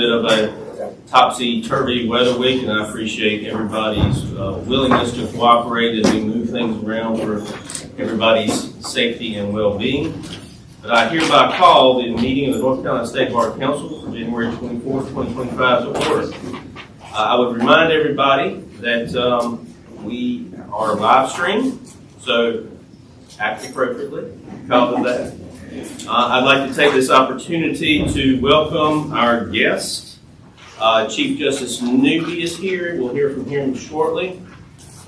bit of a topsy-turvy weather week, and I appreciate everybody's willingness to cooperate as we move things around for everybody's safety and well-being. But I hereby call the meeting of the North Carolina State Bar Council for January 24th, 2025 to order. I would remind everybody that we are live streamed, so act appropriately because of that. I'd like to take this opportunity to welcome our guest. Chief Justice Newby is here. We'll hear from him shortly.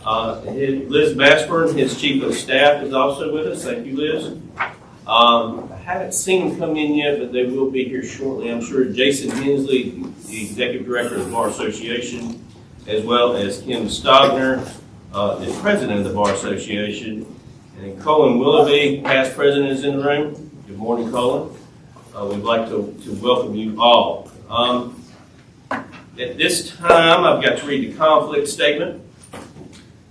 Liz Bassburn, his Chief of Staff, is also with us. Thank you, Liz. I haven't seen them come in yet, but they will be here shortly, I'm sure. Jason Hensley, the Executive Director of the Bar Association, as well as Kim Stogner, the President of the Bar Association, and Colin Willoughby, past President, is in the room. Good morning, Colin. We'd like to welcome you all. At this time, I've got to read the conflict statement.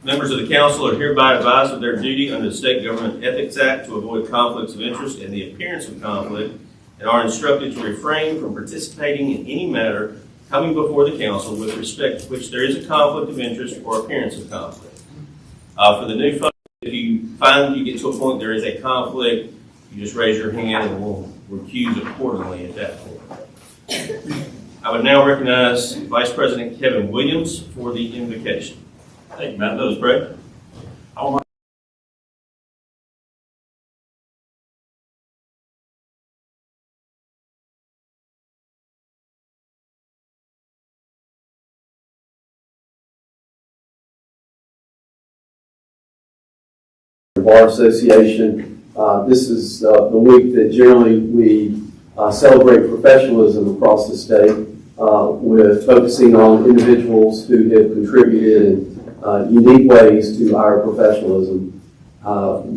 Members of the council are hereby advised of their duty under the State Government Ethics Act to avoid conflicts of interest and the appearance of conflict, and are instructed to refrain from participating in any matter coming before the council with respect to which there is a conflict of interest or appearance of conflict. For the new folks, if you find you get to a point there is a conflict, you just raise your hand and we'll recuse accordingly at that point. I would now recognize Vice President Kevin Williams for the invocation. Thank you, Matt. Let us pray. Bar Association. This is the week that generally we celebrate professionalism across the state with focusing on individuals who have contributed in unique ways to our professionalism. On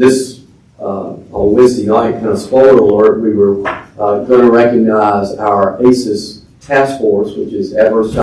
Wednesday night, kind of spoiler alert, we were going to recognize our ACES task force, which is Adverse Child.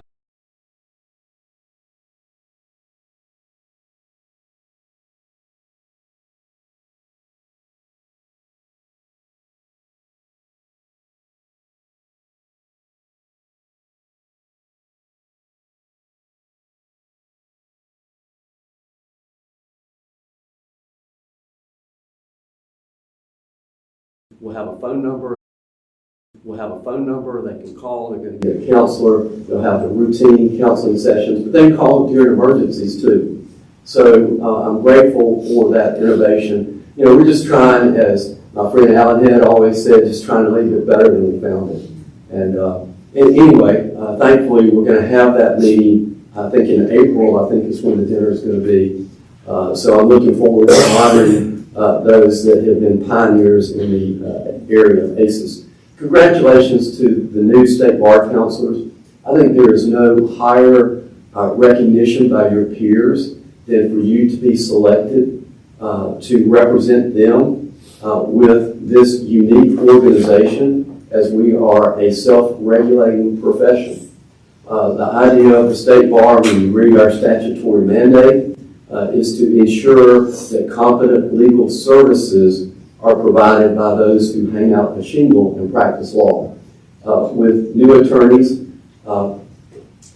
We'll have a phone number. We'll have a phone number they can call. They're going to get a counselor. They'll have the routine counseling sessions, but they can call during emergencies too. So I'm grateful for that innovation. You know, we're just trying, as my friend Alan Head always said, just trying to leave it better than we found it. And anyway, thankfully we're going to have that meeting. I think in April. I think is when the dinner is going to be. So I'm looking forward to honoring those that have been pioneers in the area of ACES. Congratulations to the new state bar counselors. I think there is no higher recognition by your peers than for you to be selected to represent them with this unique organization, as we are a self-regulating profession. The idea of the state bar, when you read our statutory mandate, is to ensure that competent legal services are provided by those who hang out the shingle and practice law. With new attorneys, I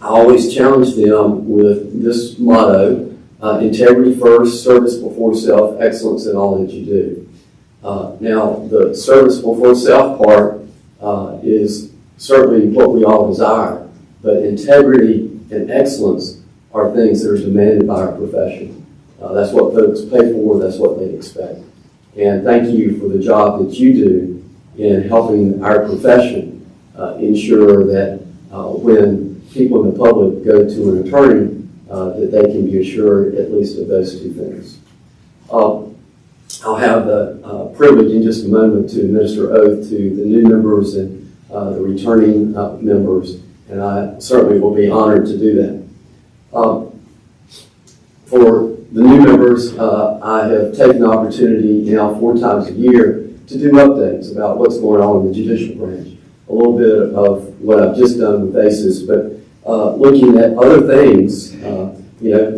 always challenge them with this motto: integrity first, service before self, excellence in all that you do. Now, the service before self part is certainly what we all desire, but integrity and excellence are things that are demanded by our profession. That's what folks pay for, that's what they expect. And thank you for the job that you do in helping our profession ensure that when people in the public go to an attorney, that they can be assured at least of those two things. I'll have the privilege in just a moment to administer oath to the new members and the returning members, and I certainly will be honored to do that. For the new members, I have taken the opportunity now 4 times a year to do updates about what's going on in the judicial branch. A little bit of what I've just done with ACES, but looking at other things,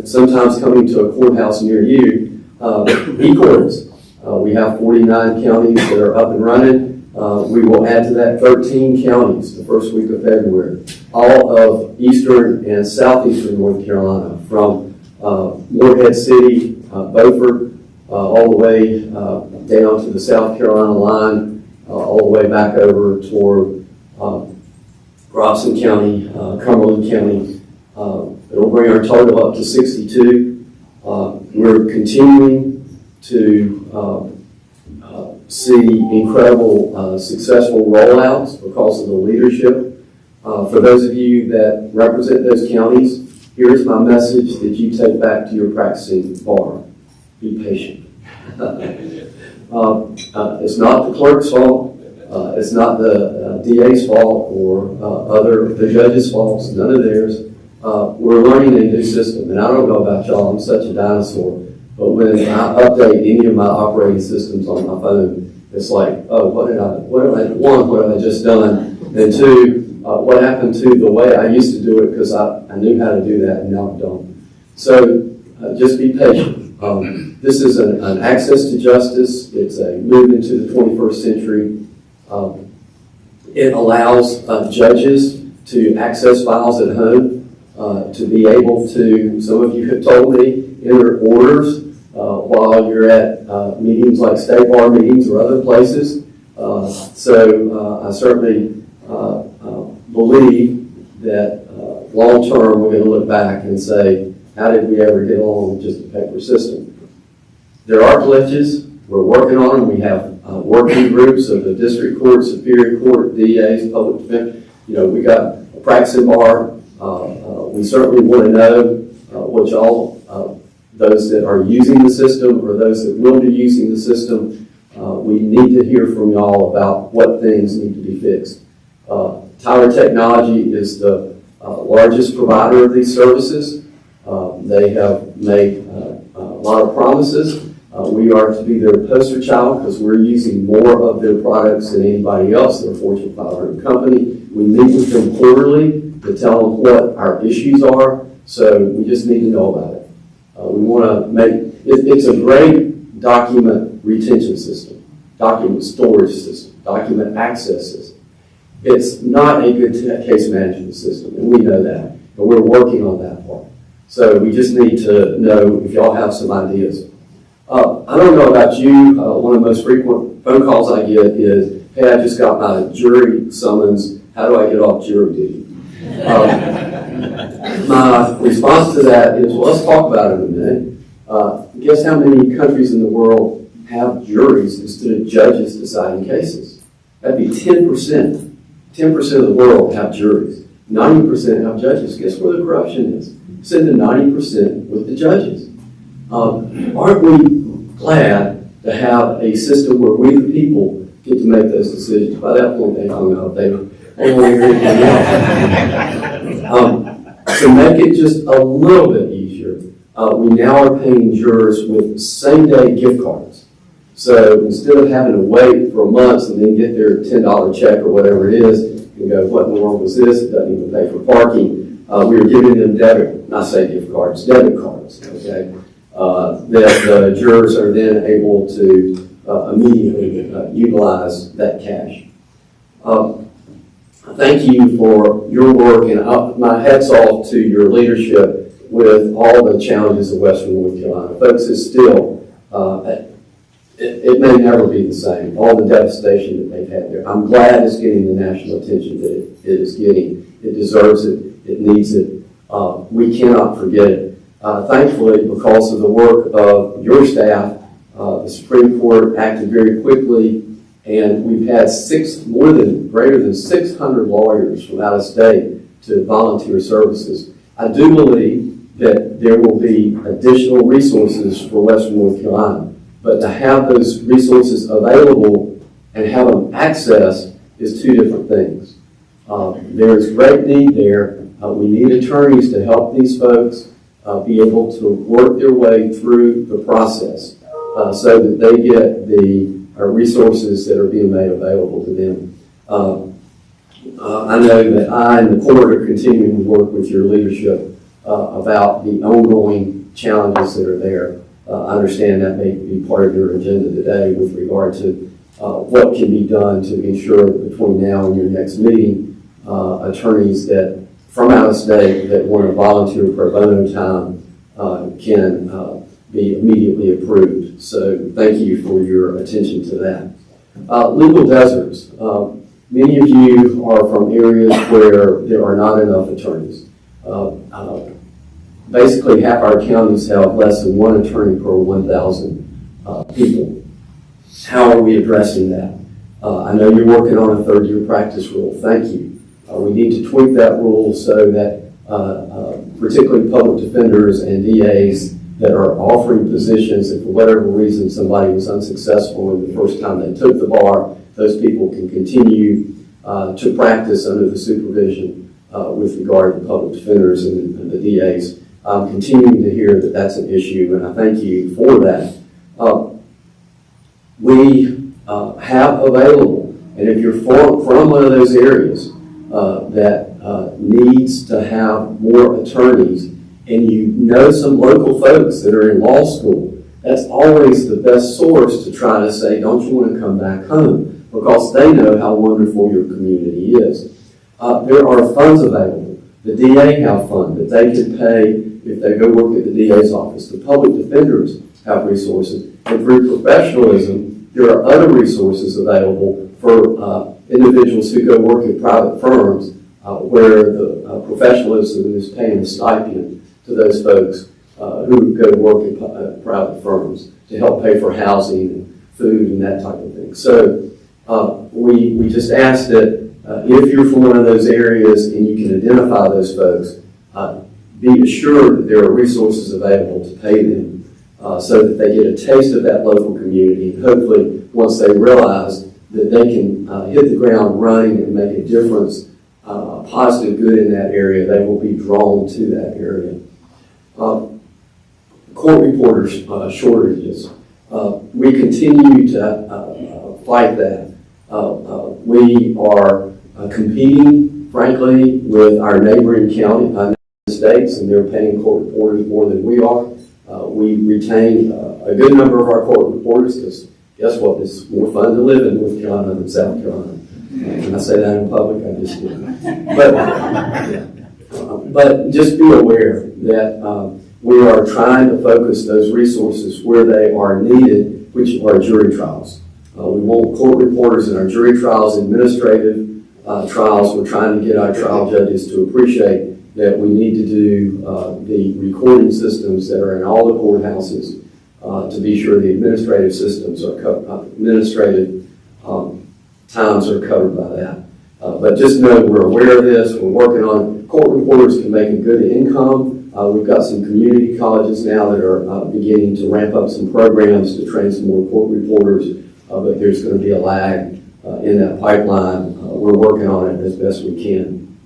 sometimes coming to a courthouse near you, e-courts. We have 49 counties that are up and running. We will add to that 13 counties the first week of February, all of eastern and southeastern North Carolina, from Morehead City, Beaufort, all the way down to the South Carolina line, all the way back over toward Robson County, Cumberland County. It'll bring our total up to 62. We're continuing to see incredible successful rollouts because of the leadership. For those of you that represent those counties, here's my message that you take back to your practicing bar. Be patient. It's not the clerk's fault. It's not the DA's fault or the judge's faults, none of theirs. We're learning a new system, and I don't know about y'all, I'm such a dinosaur, but when I update any of my operating systems on my phone, it's like, oh, what have I just done? And two, what happened to the way I used to do it, because I knew how to do that and now I don't. So just be patient. This is an access to justice. It's a move into the 21st century. It allows judges to access files at home, to be able to, some of you have told me, enter orders while you're at meetings like state bar meetings or other places. So I certainly believe that long term we're going to look back and say, how did we ever get along with just a paper system? There are glitches. We're working on them. We have working groups of the district court, superior court, DAs, public defense. We got a practicing bar. We certainly want to know what y'all, those that are using the system or those that will be using the system, we need to hear from y'all about what things need to be fixed. Tyler Technology is the largest provider of these services. They have made a lot of promises. We are to be their poster child because we're using more of their products than anybody else. They're a Fortune 500 company. We meet with them quarterly to tell them what our issues are, so we just need to know about it. We want to make, it's a great document retention system, document storage system, document access system. It's not a good case management system, and we know that, but we're working on that part. So we just need to know if y'all have some ideas. I don't know about you, one of the most frequent phone calls I get is, hey, I just got my jury summons, how do I get off jury duty? My response to that is, well, let's talk about it a minute. Guess how many countries in the world have juries instead of judges deciding cases? That'd be 10%. 10% of the world have juries. 90% have judges. Guess where the corruption is? It's in the 90% with the judges. Aren't we glad to have a system where we, the people, get to make those decisions? By that point, they hung up. They don't want to hear anything else. To make it just a little bit easier, we now are paying jurors with same-day gift cards. So instead of having to wait for months and then get their $10 check or whatever it is, and go, what in the world was this? It doesn't even pay for parking. We were giving them debit cards, okay? That the jurors are then able to immediately utilize that cash. Thank you for your work, and my hats off to your leadership with all the challenges of Western North Carolina. Folks, it's still, it may never be the same, all the devastation that they've had there. I'm glad it's getting the national attention that it is getting. It deserves it. It needs it. We cannot forget it. Thankfully, because of the work of your staff, the Supreme Court acted very quickly, and we've had greater than 600 lawyers from out of state to volunteer services. I do believe that there will be additional resources for Western North Carolina, but to have those resources available and have them accessed is two different things. There's great need there. We need attorneys to help these folks be able to work their way through the process so that they get the resources that are being made available to them. I know that I and the court are continuing to work with your leadership about the ongoing challenges that are there. I understand that may be part of your agenda today with regard to what can be done to ensure that between now and your next meeting, attorneys that from out of state that want to volunteer pro bono time can be immediately approved. So thank you for your attention to that. Legal deserts. Many of you are from areas where there are not enough attorneys. Basically, half our counties have less than one attorney per 1,000 people. How are we addressing that? I know you're working on a third-year practice rule. Thank you. We need to tweak that rule so that particularly public defenders and DAs that are offering positions, if for whatever reason somebody was unsuccessful in the first time they took the bar, those people can continue to practice under the supervision with regard to public defenders and the DAs. I'm continuing to hear that that's an issue, and I thank you for that. We have available, and if you're from one of those areas that needs to have more attorneys, and you know some local folks that are in law school, that's always the best source to try to say, don't you want to come back home? Because they know how wonderful your community is. There are funds available. The DA have fund that they can pay if they go work at the DA's office. The public defenders have resources. And through professionalism, there are other resources available for individuals who go work at private firms where the professionalism is paying a stipend to those folks who go to work at private firms to help pay for housing and food and that type of thing. So we just ask that if you're from one of those areas and you can identify those folks, be assured that there are resources available to pay them so that they get a taste of that local community. And hopefully, once they realize that they can hit the ground running and make a difference, a positive good in that area, they will be drawn to that area. Court reporters shortages. We continue to fight that. We are competing, frankly, with our neighboring county states, and they're paying court reporters more than we are. We retain a good number of our court reporters because guess what? It's more fun to live in North Carolina than South Carolina. Can I say that in public? I just did. But just be aware that we are trying to focus those resources where they are needed, which are jury trials. We want court reporters in our jury trials, administrative trials. We're trying to get our trial judges to appreciate that we need to do the recording systems that are in all the courthouses to be sure the administrative systems are administrative times are covered by that. But just know we're aware of this. We're working on court reporters can make a good income. We've got some community colleges now that are beginning to ramp up some programs to train some more court reporters, but there's going to be a lag in that pipeline. We're working on it as best we can.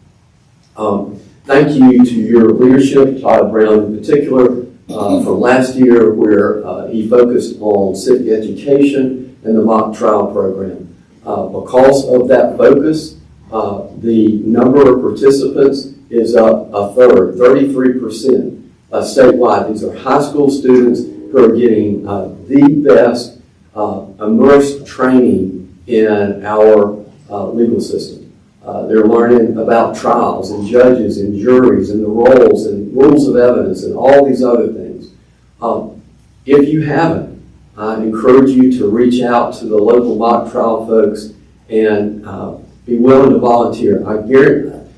Thank you to your leadership, Todd Brown in particular, from last year where he focused on civic education and the mock trial program. Because of that focus, the number of participants is up a third, 33% statewide. These are high school students who are getting the best immersed training in our legal system. They're learning about trials and judges and juries and the roles and rules of evidence and all these other things. If you haven't, I encourage you to reach out to the local mock trial folks and be willing to volunteer.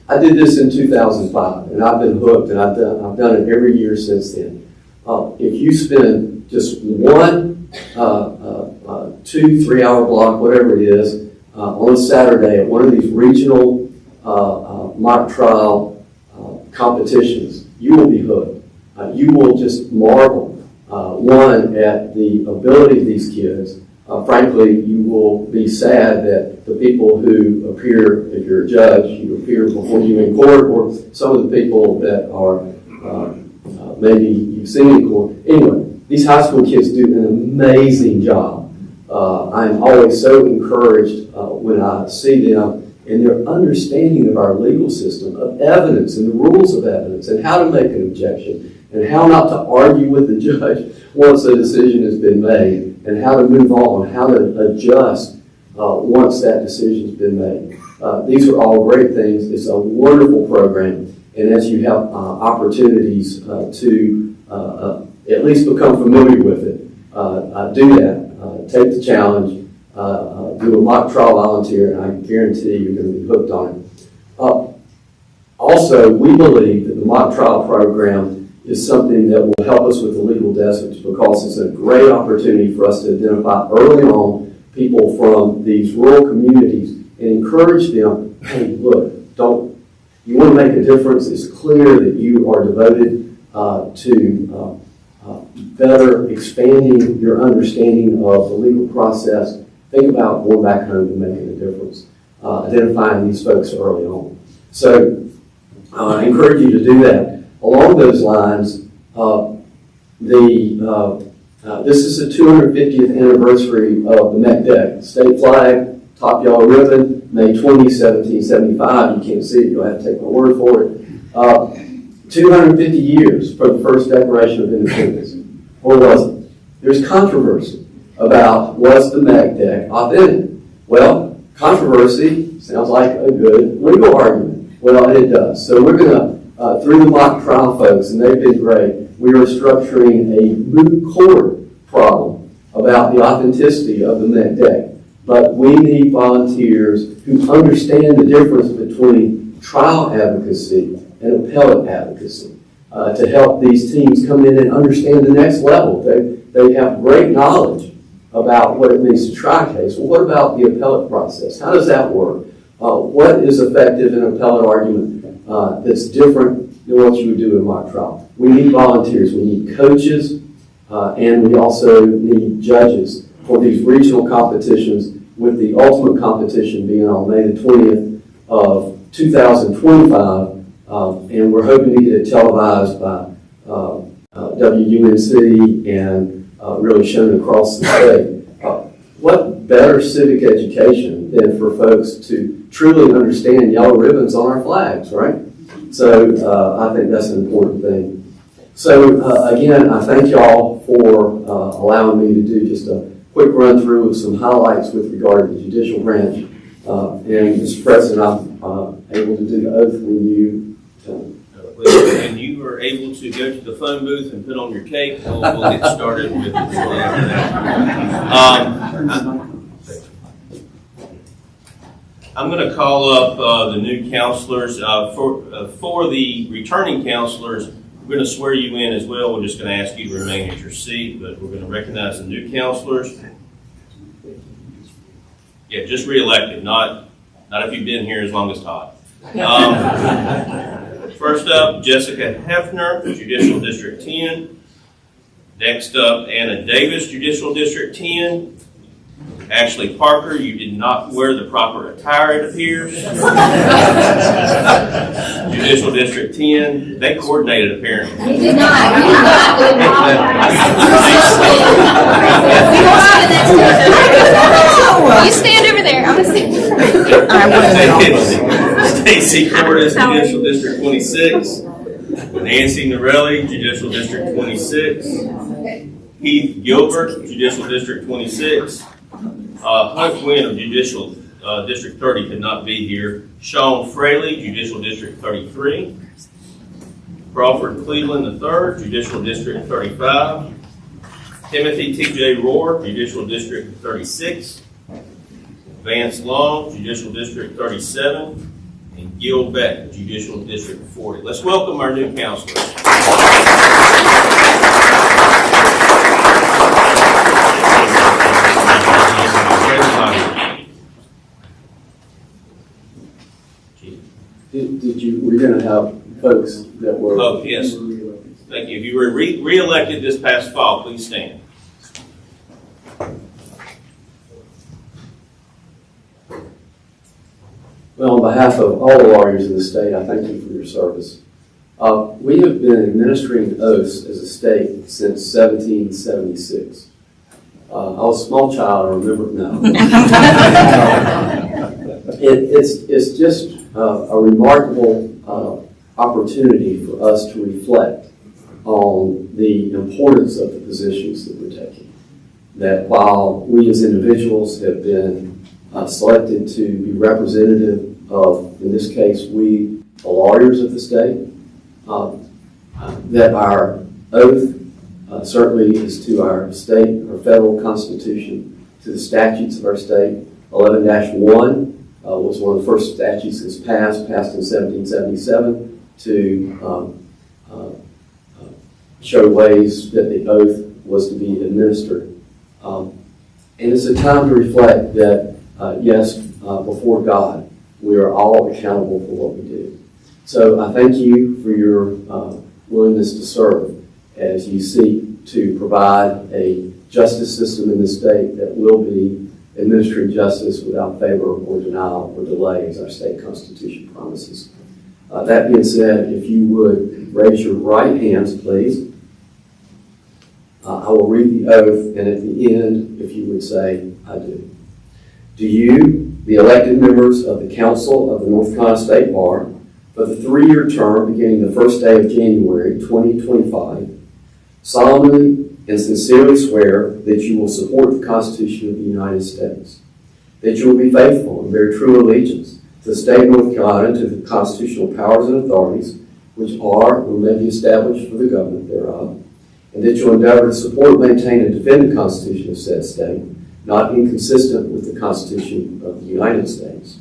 I did this in 2005, and I've been hooked, and I've done it every year since then. If you spend just one 2-3 hour block, whatever it is, on a Saturday at one of these regional mock trial competitions, you will be hooked. You will just marvel, one, at the ability of these kids. Frankly, you will be sad that the people who appear, if you're a judge, you appear before you in court, or some of the people that are maybe you've seen in court. Anyway, these high school kids do an amazing job. I'm always so encouraged when I see them and their understanding of our legal system, of evidence and the rules of evidence, and how to make an objection, and how not to argue with the judge once a decision has been made, and how to move on, how to adjust once that decision's been made. These are all great things. It's a wonderful program, and as you have opportunities to at least become familiar with it, do that. Take the challenge. Do a mock trial volunteer, and I guarantee you're going to be hooked on it. Also, we believe that the mock trial program is something that will help us with the legal deserts because it's a great opportunity for us to identify early on people from these rural communities and encourage them, hey, look, you want to make a difference. It's clear that you are devoted to better expanding your understanding of the legal process. Think about going back home and making a difference, identifying these folks early on. So I encourage you to do that. Along those lines, this is the 250th anniversary of the MECDEC. State flag, top yellow ribbon, May 20, 1775. You can't see it, you'll have to take my word for it. 250 years for the first Declaration of Independence. Or was it? There's controversy about was the MECDEC authentic? Well, controversy sounds like a good legal argument. Well, it does. So we're going to, through the mock trial folks, and they've been great, we are structuring a moot court problem about the authenticity of the MECDEC. But we need volunteers who understand the difference between trial advocacy and appellate advocacy to help these teams come in and understand the next level. They have great knowledge about what it means to try a case. Well, what about the appellate process? How does that work? What is effective in an appellate argument that's different than what you would do in mock trial? We need volunteers, we need coaches, and we also need judges for these regional competitions, with the ultimate competition being on May the 20th of 2025, and we're hoping to get it televised by WUNC and really shown across the state. What better civic education than for folks to truly understand yellow ribbons on our flags, right? So I think that's an important thing. So again, I thank y'all for allowing me to do just a quick run through of some highlights with regard to the judicial branch. And Mr. President, I'm able to do the oath when you tell me. And you are able to go to the phone booth and put on your cape, we'll get started with it shortly after that. I'm going to call up the new counselors. For the returning counselors, we're going to swear you in as well. We're just going to ask you to remain at your seat, but we're going to recognize the new counselors. Yeah, just re-elected, not if you've been here as long as Todd. First up, Jessica Hefner, Judicial District 10. Next up, Anna Davis, Judicial District 10. Ashley Parker, you did not wear the proper attire, it appears. Judicial District 10. They coordinated, apparently. We did not. You stand over there. I'm going to stand. Stacey Cordes, Judicial District 26. Nancy Norelli, Judicial District 26. Heath Gilbert, Judicial District 26. Hunt Wynn of Judicial District 30 could not be here. Sean Fraley, Judicial District 33. Crawford Cleveland III, Judicial District 35. Timothy T.J. Rohr, Judicial District 36. Vance Long, Judicial District 37. And Gil Beck, Judicial District 40. Let's welcome our new counselors. We're going to have folks that were... Oh, yes. Thank you. If you were re-elected this past fall, please stand. Well, on behalf of all the lawyers in the state, I thank you for your service. We have been administering oaths as a state since 1776. I was a small child, I remember it now. It's just a remarkable opportunity for us to reflect on the importance of the positions that we're taking. That while we as individuals have been selected to be representative of, in this case, we, the lawyers of the state, that our oath certainly is to our state, our federal constitution, to the statutes of our state. 11-1 was one of the first statutes that's passed in 1777 to show ways that the oath was to be administered. And it's a time to reflect that, yes, before God, we are all accountable for what we do. So I thank you for your willingness to serve as you seek to provide a justice system in this state that will be administering justice without favor or denial or delay, as our state constitution promises. That being said, if you would raise your right hands, please. I will read the oath, and at the end, if you would say, I do. Do you, the elected members of the Council of the North Carolina State Bar, for the 3-year term beginning the first day of January 2025, solemnly and sincerely swear that you will support the Constitution of the United States, that you will be faithful and bear true allegiance to the state of North Carolina, to the constitutional powers and authorities which are or may be established for the government thereof, and that you will endeavor to support, maintain, and defend the Constitution of said state, not inconsistent with the Constitution of the United States,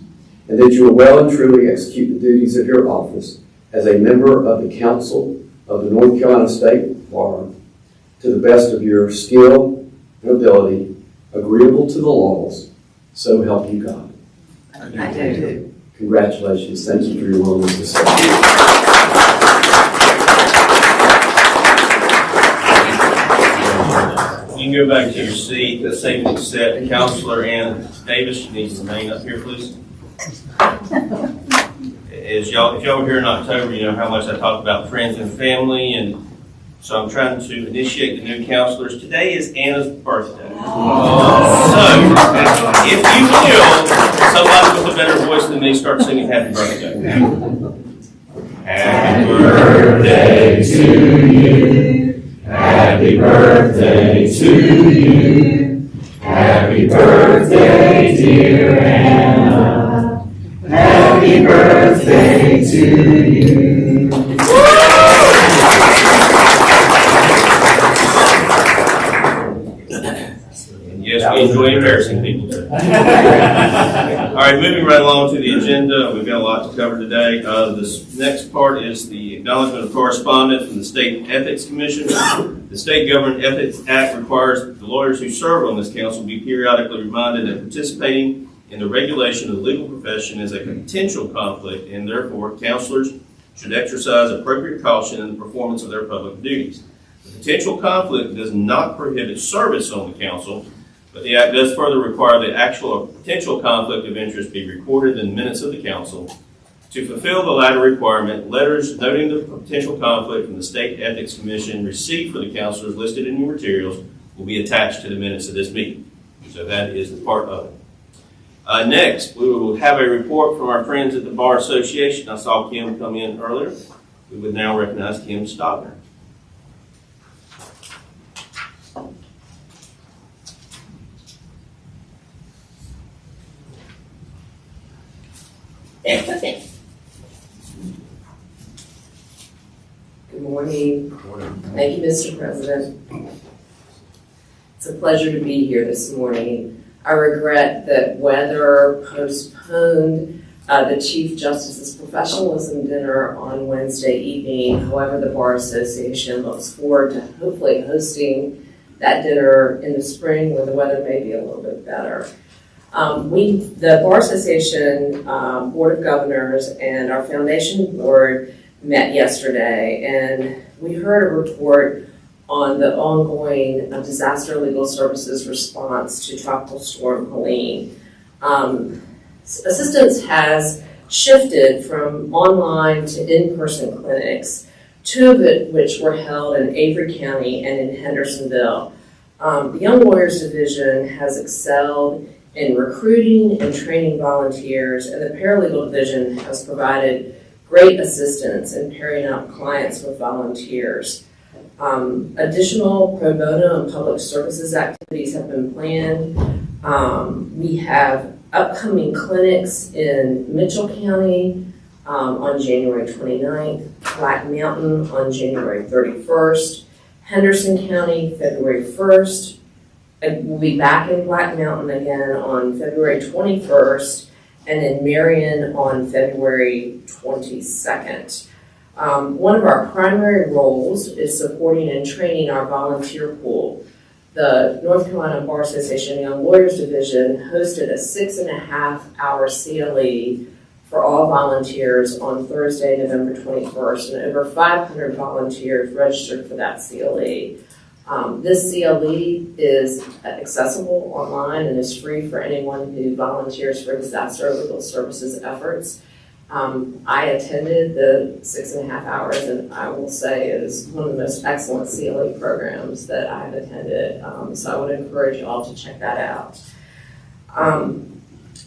and that you will well and truly execute the duties of your office as a member of the Council of the North Carolina State Bar to the best of your skill and ability, agreeable to the laws, so help you God. I do. Congratulations. Thank you for your willingness to serve. You can go back to your seat. The safety set. Counselor Ann Davis, you need to remain up here, please. If y'all were here in October, you know how much I talked about friends and family, and so I'm trying to initiate the new counselors. Today is Anna's birthday. So, if you will, somebody with a better voice than me start singing happy birthday. Happy birthday to you. Happy birthday to you. Happy birthday, dear Anna. Happy birthday to you. And yes, we enjoy embarrassing people too. All right, moving right along to the agenda. We've got a lot to cover today. This next part is the acknowledgement of correspondence from the State Ethics Commission. The State Government Ethics Act requires the lawyers who serve on this council be periodically reminded that participating in the regulation of the legal profession is a potential conflict, and therefore counselors should exercise appropriate caution in the performance of their public duties. The potential conflict does not prohibit service on the council, but the Act does further require the actual or potential conflict of interest be recorded in the minutes of the council. To fulfill the latter requirement, letters noting the potential conflict from the State Ethics Commission received for the counselors listed in your materials will be attached to the minutes of this meeting. So that is the part of it. Next, we will have a report from our friends at the Bar Association. I saw Kim come in earlier. We would now recognize Kim Stogner. Good morning. Thank you, Mr. President. It's a pleasure to be here this morning. I regret that weather postponed the Chief Justice's professionalism dinner on Wednesday evening. However, the Bar Association looks forward to hopefully hosting that dinner in the spring where the weather may be a little bit better. The Bar Association Board of Governors and our foundation board met yesterday, and we heard a report on the ongoing disaster legal services response to Tropical Storm Helene. Assistance has shifted from online to in-person clinics, two of which were held in Avery County and in Hendersonville. The Young Lawyers Division has excelled in recruiting and training volunteers, and the Paralegal Division has provided great assistance in pairing up clients with volunteers. Additional pro bono and public services activities have been planned. We have upcoming clinics in Mitchell County on January 29th, Black Mountain on January 31st, Henderson County February 1st. We'll be back in Black Mountain again on February 21st, and then Marion on February 22nd. One of our primary roles is supporting and training our volunteer pool. The North Carolina Bar Association Young Lawyers Division hosted a 6.5-hour CLE for all volunteers on Thursday, November 21st, and over 500 volunteers registered for that CLE. This CLE is accessible online and is free for anyone who volunteers for disaster legal services efforts. I attended the 6.5 hours, and I will say it is one of the most excellent CLE programs that I've attended, so I would encourage you all to check that out.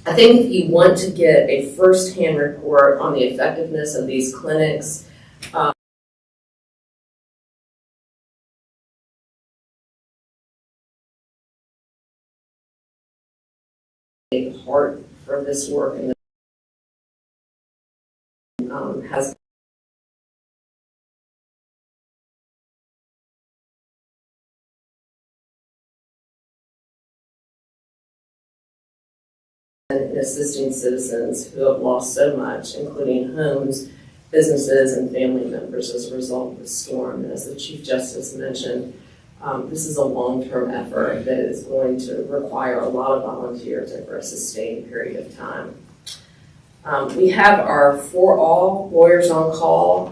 I think if you want to get a first-hand report on the effectiveness of these clinics, a part for this work and has in assisting citizens who have lost so much, including homes, businesses, and family members as a result of the storm. And as the Chief Justice mentioned, this is a long-term effort that is going to require a lot of volunteers over a sustained period of time. We have our For All Lawyers on Call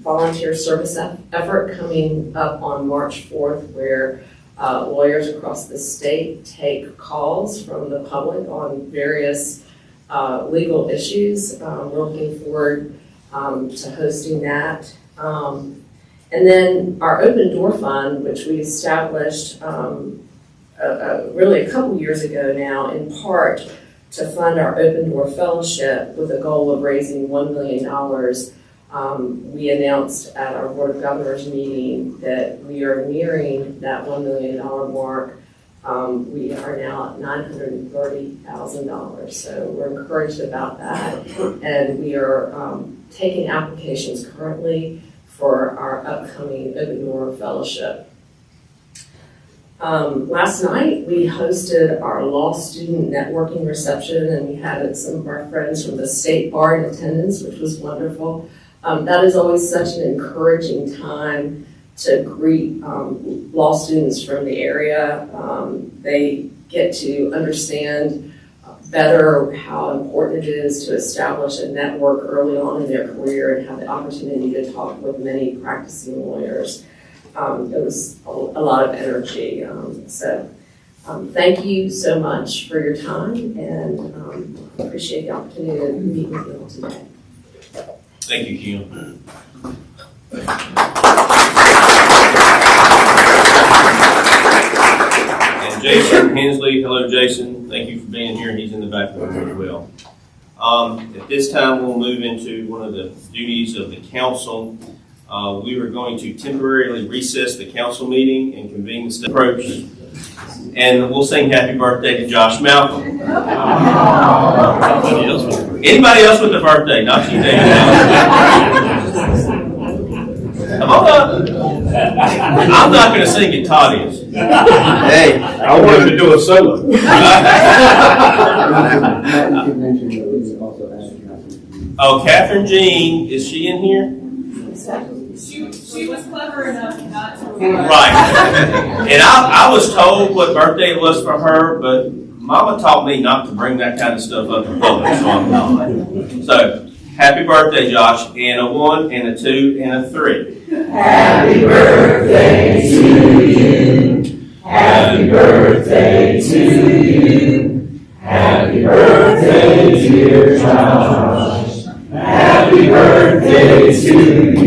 volunteer service effort coming up on March 4th, where lawyers across the state take calls from the public on various legal issues. We're looking forward to hosting that. And then our Open Door Fund, which we established really a couple years ago now, in part to fund our Open Door Fellowship with a goal of raising $1 million. We announced at our Board of Governors meeting that we are nearing that $1 million mark. We are now at $930,000, so we're encouraged about that. And we are taking applications currently for our upcoming Open Door Fellowship. Last night we hosted our law student networking reception, and we had some of our friends from the state bar in attendance, which was wonderful. That is always such an encouraging time to greet law students from the area. They get to understand better how important it is to establish a network early on in their career and have the opportunity to talk with many practicing lawyers. It was a lot of energy. Thank you so much for your time, and appreciate the opportunity to meet with you all today. Thank you, Kim. And Jason Hensley, hello Jason, thank you for being here. He's in the back of the room as well. At this time, we'll move into one of the duties of the council. We are going to temporarily recess the council meeting and convene the state approach. And we'll sing happy birthday to Josh Malcolm. Anybody else with a birthday? Not you, David. Come on up. I'm not going to sing at Toddy's. Hey, I wanted to do a solo. Oh, Catherine Jean, is she in here? She was clever enough not to. Right. And I was told what birthday it was for her, but Mama taught me not to bring that kind of stuff up in public, so I'm not. So, happy birthday, Josh, and a 1, and a 2, and a 3. Happy birthday to you. Happy birthday to you. Happy birthday, dear Josh. Happy birthday to you.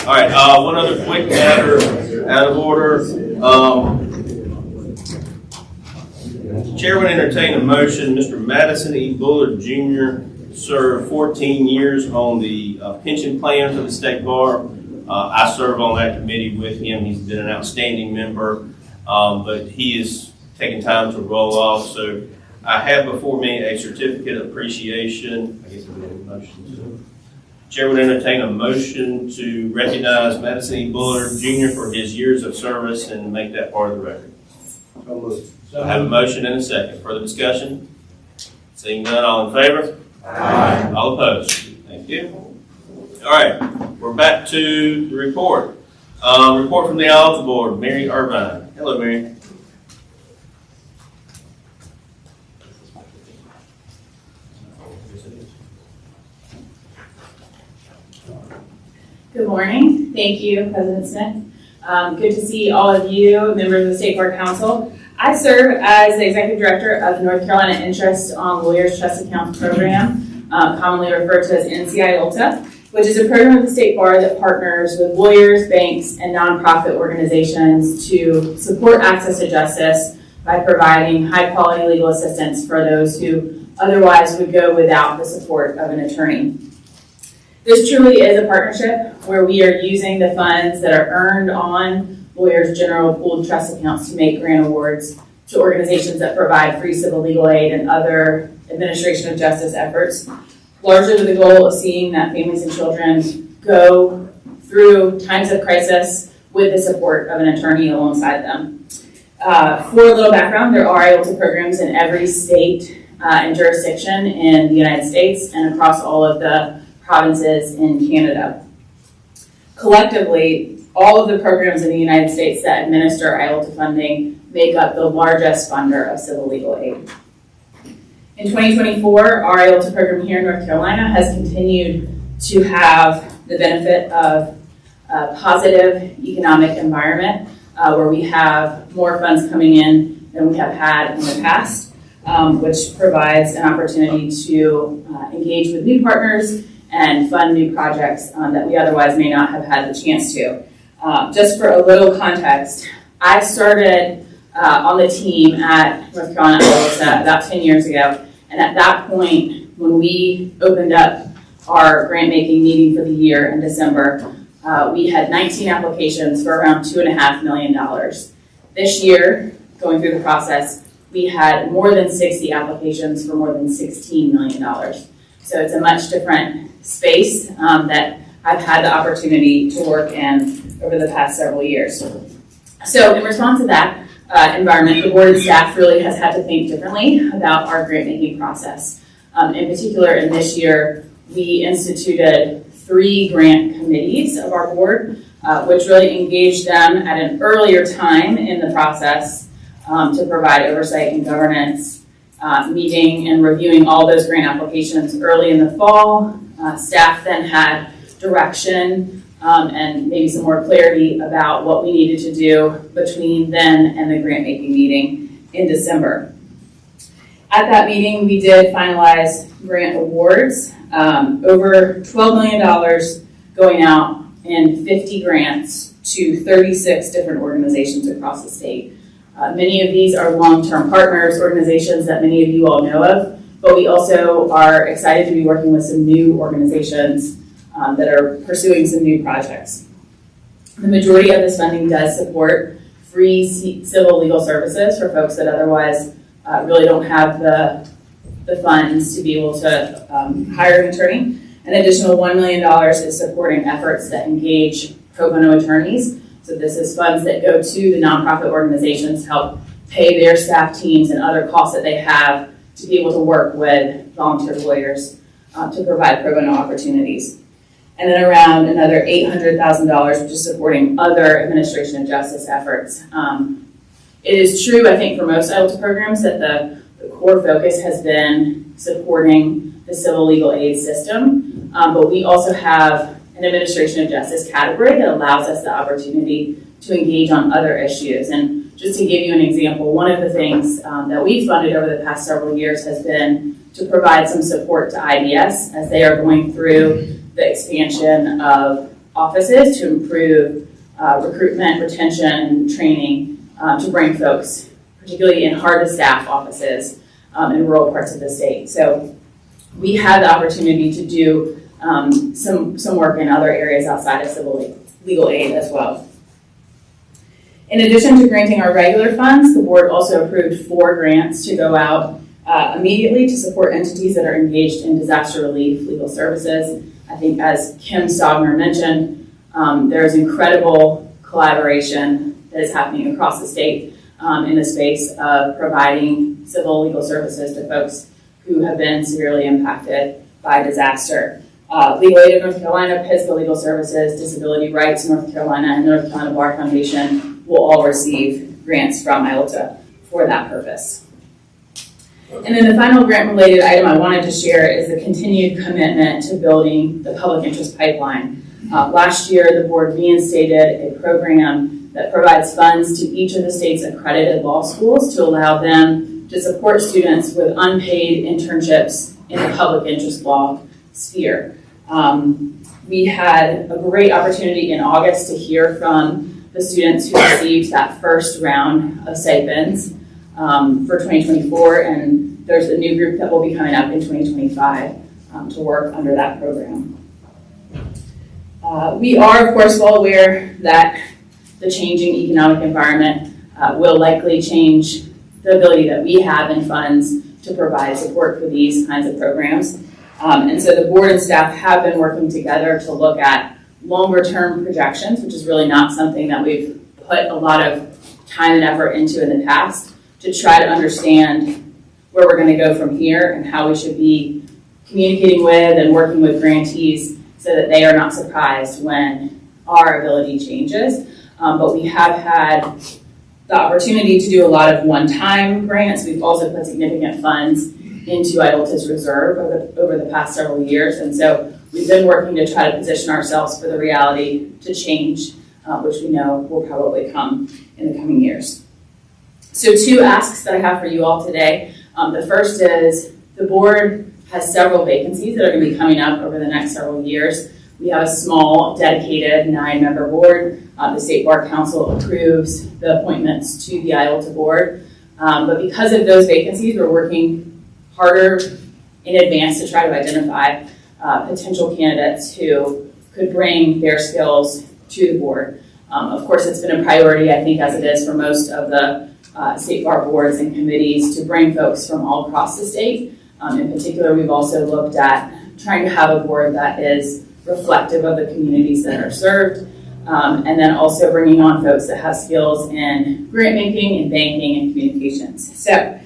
All right, one other quick matter out of order. Chair would entertain a motion. Mr. Madison E. Bullard Jr. served 14 years on the pension plan for the state bar. I serve on that committee with him. He's been an outstanding member, but he is taking time to roll off. So I have before me a certificate of appreciation. I guess we have a motion to. Chair would entertain a motion to recognize Madison E. Bullard Jr. for his years of service and make that part of the record. I have a motion and a second. Further discussion? Seeing none, all in favor? Aye. All opposed? Thank you. All right, we're back to the report. Report from the Alta Board, Mary Irvine. Hello, Mary. Good morning. Thank you, President Smith. Good to see all of you, members of the State Bar Council. I serve as the Executive Director of the North Carolina Interest on Lawyers Trust Accounts Program, commonly referred to as NCI-ULTA, which is a program of the State Bar that partners with lawyers, banks, and nonprofit organizations to support access to justice by providing high-quality legal assistance for those who otherwise would go without the support of an attorney. This truly is a partnership where we are using the funds that are earned on lawyers' general pooled trust accounts to make grant awards to organizations that provide free civil legal aid and other administration of justice efforts, largely with the goal of seeing that families and children go through times of crisis with the support of an attorney alongside them. For a little background, there are IOLTA programs in every state and jurisdiction in the United States and across all of the provinces in Canada. Collectively, all of the programs in the United States that administer IOLTA funding make up the largest funder of civil legal aid. In 2024, our IOLTA program here in North Carolina has continued to have the benefit of a positive economic environment where we have more funds coming in than we have had in the past, which provides an opportunity to engage with new partners and fund new projects that we otherwise may not have had the chance to. Just for a little context, I started on the team at North Carolina IOLTA about 10 years ago, and at that point, when we opened up our grant-making meeting for the year in December, we had 19 applications for around $2.5 million. This year, going through the process, we had more than 60 applications for more than $16 million. So it's a much different space that I've had the opportunity to work in over the past several years. So in response to that environment, the board and staff really has had to think differently about our grant-making process. In particular, in this year, we instituted 3 grant committees of our board, which really engaged them at an earlier time in the process to provide oversight and governance, meeting and reviewing all those grant applications early in the fall. Staff then had direction and maybe some more clarity about what we needed to do between then and the grant-making meeting in December. At that meeting, we did finalize grant awards, over $12 million going out in 50 grants to 36 different organizations across the state. Many of these are long-term partners, organizations that many of you all know of, but we also are excited to be working with some new organizations that are pursuing some new projects. The majority of this funding does support free civil legal services for folks that otherwise really don't have the funds to be able to hire an attorney. An additional $1 million is supporting efforts that engage pro bono attorneys. So this is funds that go to the nonprofit organizations to help pay their staff teams and other costs that they have to be able to work with volunteer lawyers to provide pro bono opportunities. And then around another $800,000, which is supporting other administration of justice efforts. It is true, I think, for most IOLTA programs that the core focus has been supporting the civil legal aid system, but we also have an administration of justice category that allows us the opportunity to engage on other issues. And just to give you an example, one of the things that we've funded over the past several years has been to provide some support to IDS as they are going through the expansion of offices to improve recruitment, retention, and training to bring folks, particularly in hard-to-staff offices in rural parts of the state. So we had the opportunity to do some work in other areas outside of civil legal aid as well. In addition to granting our regular funds, the board also approved 4 grants to go out immediately to support entities that are engaged in disaster relief legal services. I think as Kim Stogner mentioned, there's incredible collaboration that is happening across the state in the space of providing civil legal services to folks who have been severely impacted by disaster. Legal Aid of North Carolina, Pisgah Legal Services, Disability Rights North Carolina, and North Carolina Bar Foundation will all receive grants from ILTA for that purpose. And then the final grant-related item I wanted to share is the continued commitment to building the public interest pipeline. Last year, the board reinstated a program that provides funds to each of the state's accredited law schools to allow them to support students with unpaid internships in the public interest law sphere. We had a great opportunity in August to hear from the students who received that first round of stipends for 2024, and there's a new group that will be coming up in 2025 to work under that program. We are, of course, well aware that the changing economic environment will likely change the ability that we have in funds to provide support for these kinds of programs. And so the board and staff have been working together to look at longer term projections, which is really not something that we've put a lot of time and effort into in the past, to try to understand where we're going to go from here and how we should be communicating with and working with grantees so that they are not surprised when our ability changes. But we have had the opportunity to do a lot of one-time grants. We've also put significant funds into ILTA's reserve over the past several years. And so we've been working to try to position ourselves for the reality to change, which we know will probably come in the coming years. So 2 asks that I have for you all today. The first is the board has several vacancies that are going to be coming up over the next several years. We have a small, dedicated 9-member board. The State Bar Council approves the appointments to the ILTA board. But because of those vacancies, we're working harder in advance to try to identify potential candidates who could bring their skills to the board. Of course, it's been a priority, I think, as it is for most of the state bar boards and committees, to bring folks from all across the state. In particular, we've also looked at trying to have a board that is reflective of the communities that are served, and then also bringing on folks that have skills in grant making and banking and communications. So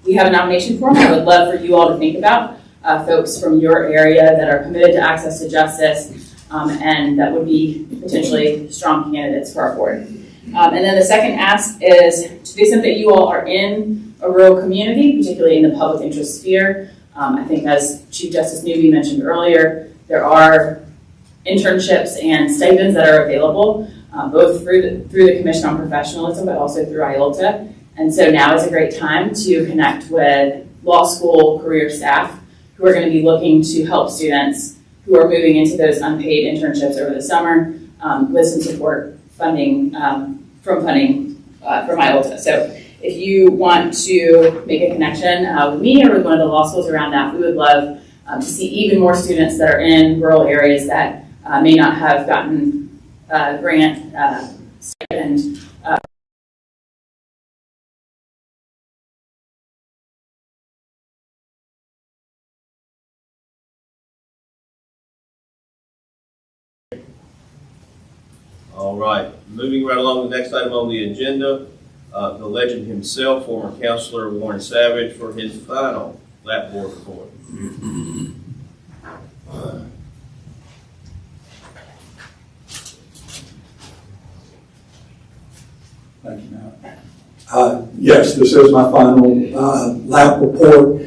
we have a nomination form I would love for you all to think about, folks from your area that are committed to access to justice and that would be potentially strong candidates for our board. And then the second ask is, to the extent that you all are in a rural community, particularly in the public interest sphere, I think as Chief Justice Newby mentioned earlier, there are internships and stipends that are available, both through the Commission on Professionalism, but also through ILTA. And so now is a great time to connect with law school career staff who are going to be looking to help students who are moving into those unpaid internships over the summer with some support funding from ILTA. So if you want to make a connection with me or with one of the law schools around that, we would love to see even more students that are in rural areas that may not have gotten grant stipend. All right, moving right along, the next item on the agenda, the legend himself, former counselor Warren Savage, for his final lap board report. Thank you, Matt. Yes, this is my final lap report.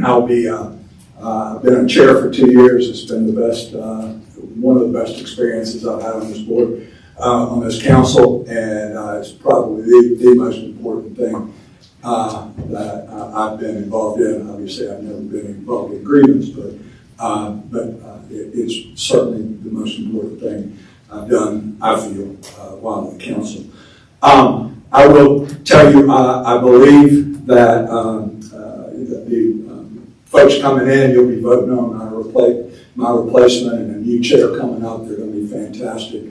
I'll be, I've been a chair for 2 years. It's been the best, one of the best experiences I've had on this board, on this council, and it's probably the most important thing that I've been involved in. Obviously, I've never been involved in grievance, but it's certainly the most important thing I've done, I feel, while on the council. I will tell you, I believe that the folks coming in, you'll be voting on our my replacement and a new chair coming up. They're going to be fantastic.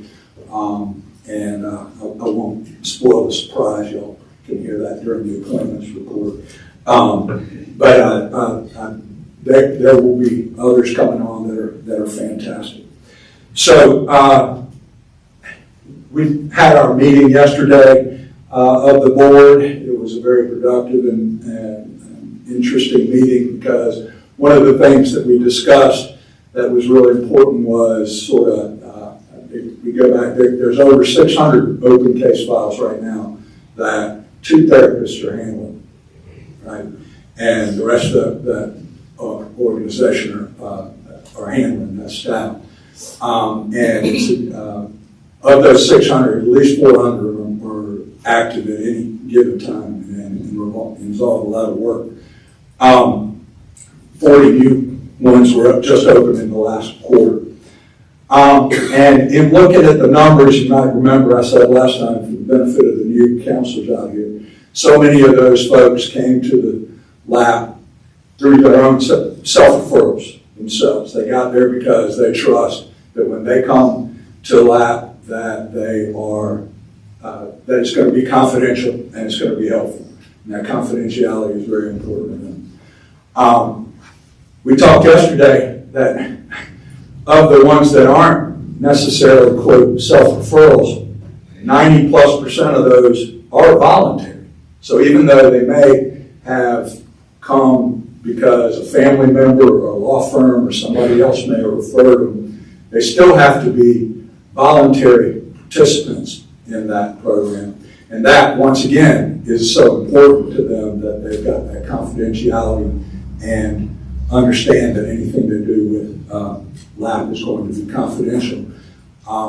And I won't spoil the surprise. Y'all can hear that during the appointments report. There will be others coming on that are fantastic. So we had our meeting yesterday of the board. It was a very productive and interesting meeting because one of the things that we discussed that was really important was sort of, we go back, there's over 600 open case files right now that 2 therapists are handling, right? And the rest of the organization are handling that staff. And it's, of those 600, at least 400 are active at any given time and involve a lot of work. 40 new ones were just opened in the last quarter. And in looking at the numbers, you might remember I said last time, for the benefit of the new counselors out here, so many of those folks came to the lab through their own self-referrals themselves. They got there because they trust that when they come to the lab, that they are, that it's going to be confidential and it's going to be helpful. And that confidentiality is very important to them. We talked yesterday that of the ones that aren't necessarily, quote, self-referrals, 90+% of those are voluntary. So even though they may have come because a family member or a law firm or somebody else may have referred them, they still have to be voluntary participants in that program. And that, once again, is so important to them that they've got that confidentiality and understand that anything to do with lab is going to be confidential.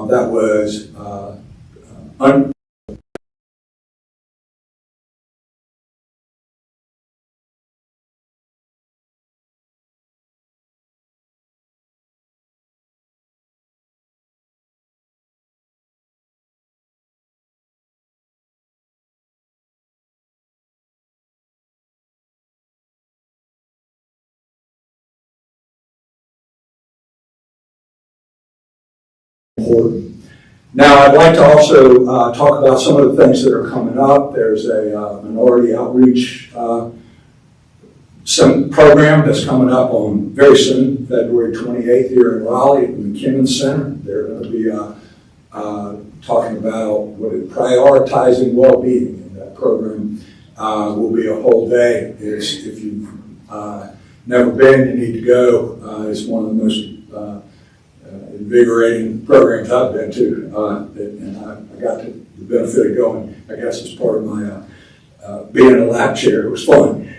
That was important. Now, I'd like to also talk about some of the things that are coming up. There's a minority outreach some program that's coming up on very soon, February 28th here in Raleigh at the McKinnon Center. They're going to be talking about prioritizing well-being. And that program will be a whole day. If you've never been, you need to go. It's one of the most invigorating programs I've been to, and I got the benefit of going, I guess, as part of my being in a lab chair. It was fun.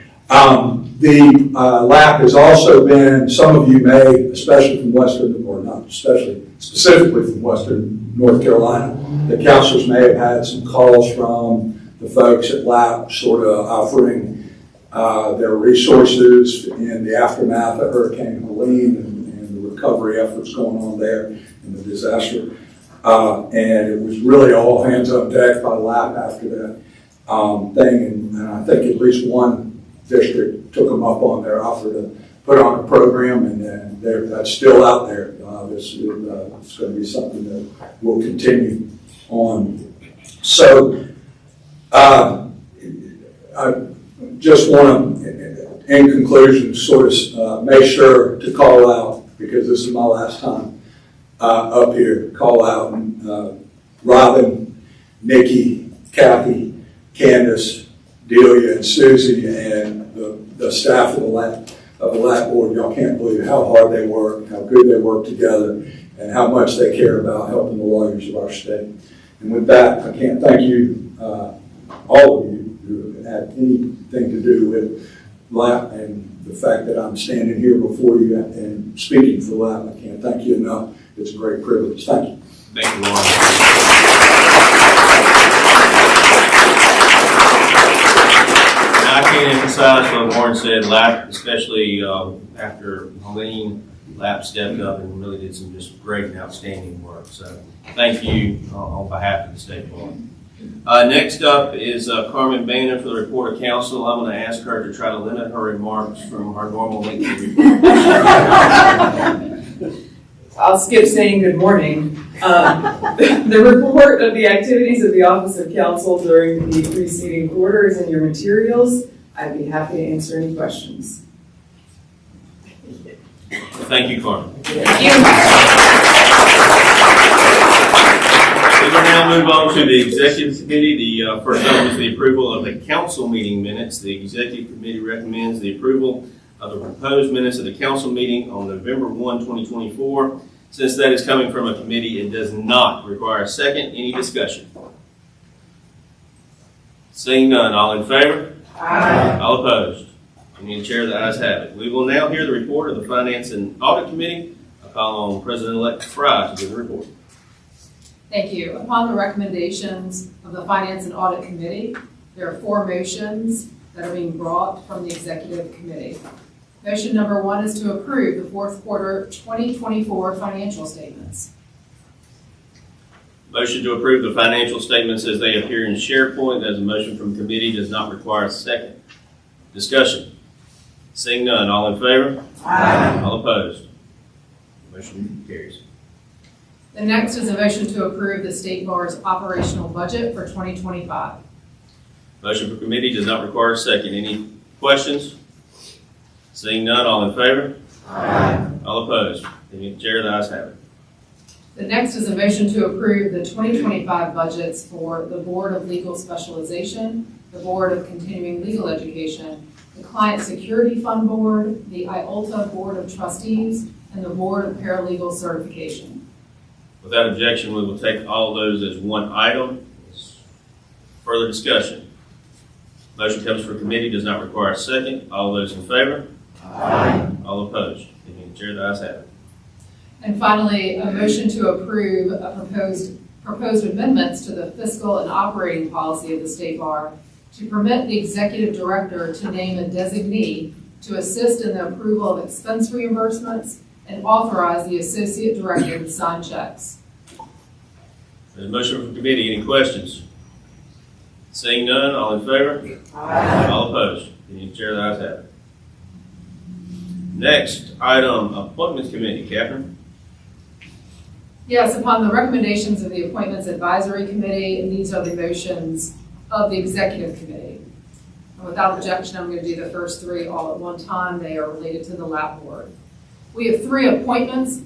The lab has also been, some of you may, especially from Western, or not especially, specifically from Western North Carolina, the counselors may have had some calls from the folks at lab sort of offering their resources in the aftermath of Hurricane Helene and the recovery efforts going on there and the disaster. And it was really all hands on deck by the lab after that thing. And I think at least one district took them up on their offer to put on a program, and that's still out there. It's going to be something that will continue on. So I just want to, in conclusion, sort of make sure to call out, because this is my last time up here, call out Robin, Nikki, Kathy, Candace, Delia, and Susie, and the staff of the lab board. Y'all can't believe how hard they work, how good they work together, and how much they care about helping the lawyers of our state. And with that, I can't thank you, all of you who have had anything to do with LAP and the fact that I'm standing here before you and speaking for LAP. I can't thank you enough. It's a great privilege. Thank you. Thank you, Warren. I can't emphasize what Warren said. LAP, especially after Helene, LAP stepped up and really did some just great and outstanding work. So thank you on behalf of the state board. Next up is Carmen Boehner for the report of council. I'm going to ask her to try to limit her remarks from her normal lengthy report. I'll skip saying good morning. The report of the activities of the Office of Counsel during the preceding quarter is in your materials. I'd be happy to answer any questions. Thank you, Carmen. Thank you. We will now move on to the Executive Committee. The first item is the approval of the council meeting minutes. The Executive Committee recommends the approval of the proposed minutes of the council meeting on November 1, 2024. Since that is coming from a committee, it does not require a second. Any discussion? Seeing none, all in favor? Aye. All opposed? Any chair, the ayes have it. We will now hear the report of the Finance and Audit Committee. I call on President-elect Fry to give the report. Thank you. Upon the recommendations of the Finance and Audit Committee, there are 4 motions that are being brought from the Executive Committee. Motion number 1 is to approve the fourth quarter 2024 financial statements. Motion to approve the financial statements as they appear in SharePoint as a motion from committee does not require a second. Discussion. Seeing none, all in favor? Aye. All opposed? Motion carries. The next is a motion to approve the State Bar's operational budget for 2025. Motion for committee does not require a second. Any questions? Seeing none, all in favor? Aye. All opposed? Any chair, the ayes have it. The next is a motion to approve the 2025 budgets for the Board of Legal Specialization, the Board of Continuing Legal Education, the Client Security Fund Board, the IOLTA Board of Trustees, and the Board of Paralegal Certification. Without objection, we will take all those as one item. Further discussion. Motion comes for committee, does not require a second. All those in favor? Aye. All opposed? Any chair, the ayes have it. And finally, a motion to approve a proposed amendments to the fiscal and operating policy of the State Bar to permit the executive director to name a designee to assist in the approval of expense reimbursements and authorize the associate director to sign checks. There's a motion from committee. Any questions? Seeing none, all in favor? Aye. All opposed? Any chair, the ayes have it. Next item, Appointments Committee. Catherine? Yes, upon the recommendations of the Appointments Advisory Committee, and these are the motions of the Executive Committee. And without objection, I'm going to do the first 3 all at one time. They are related to the LAP Board. We have 3 appointments.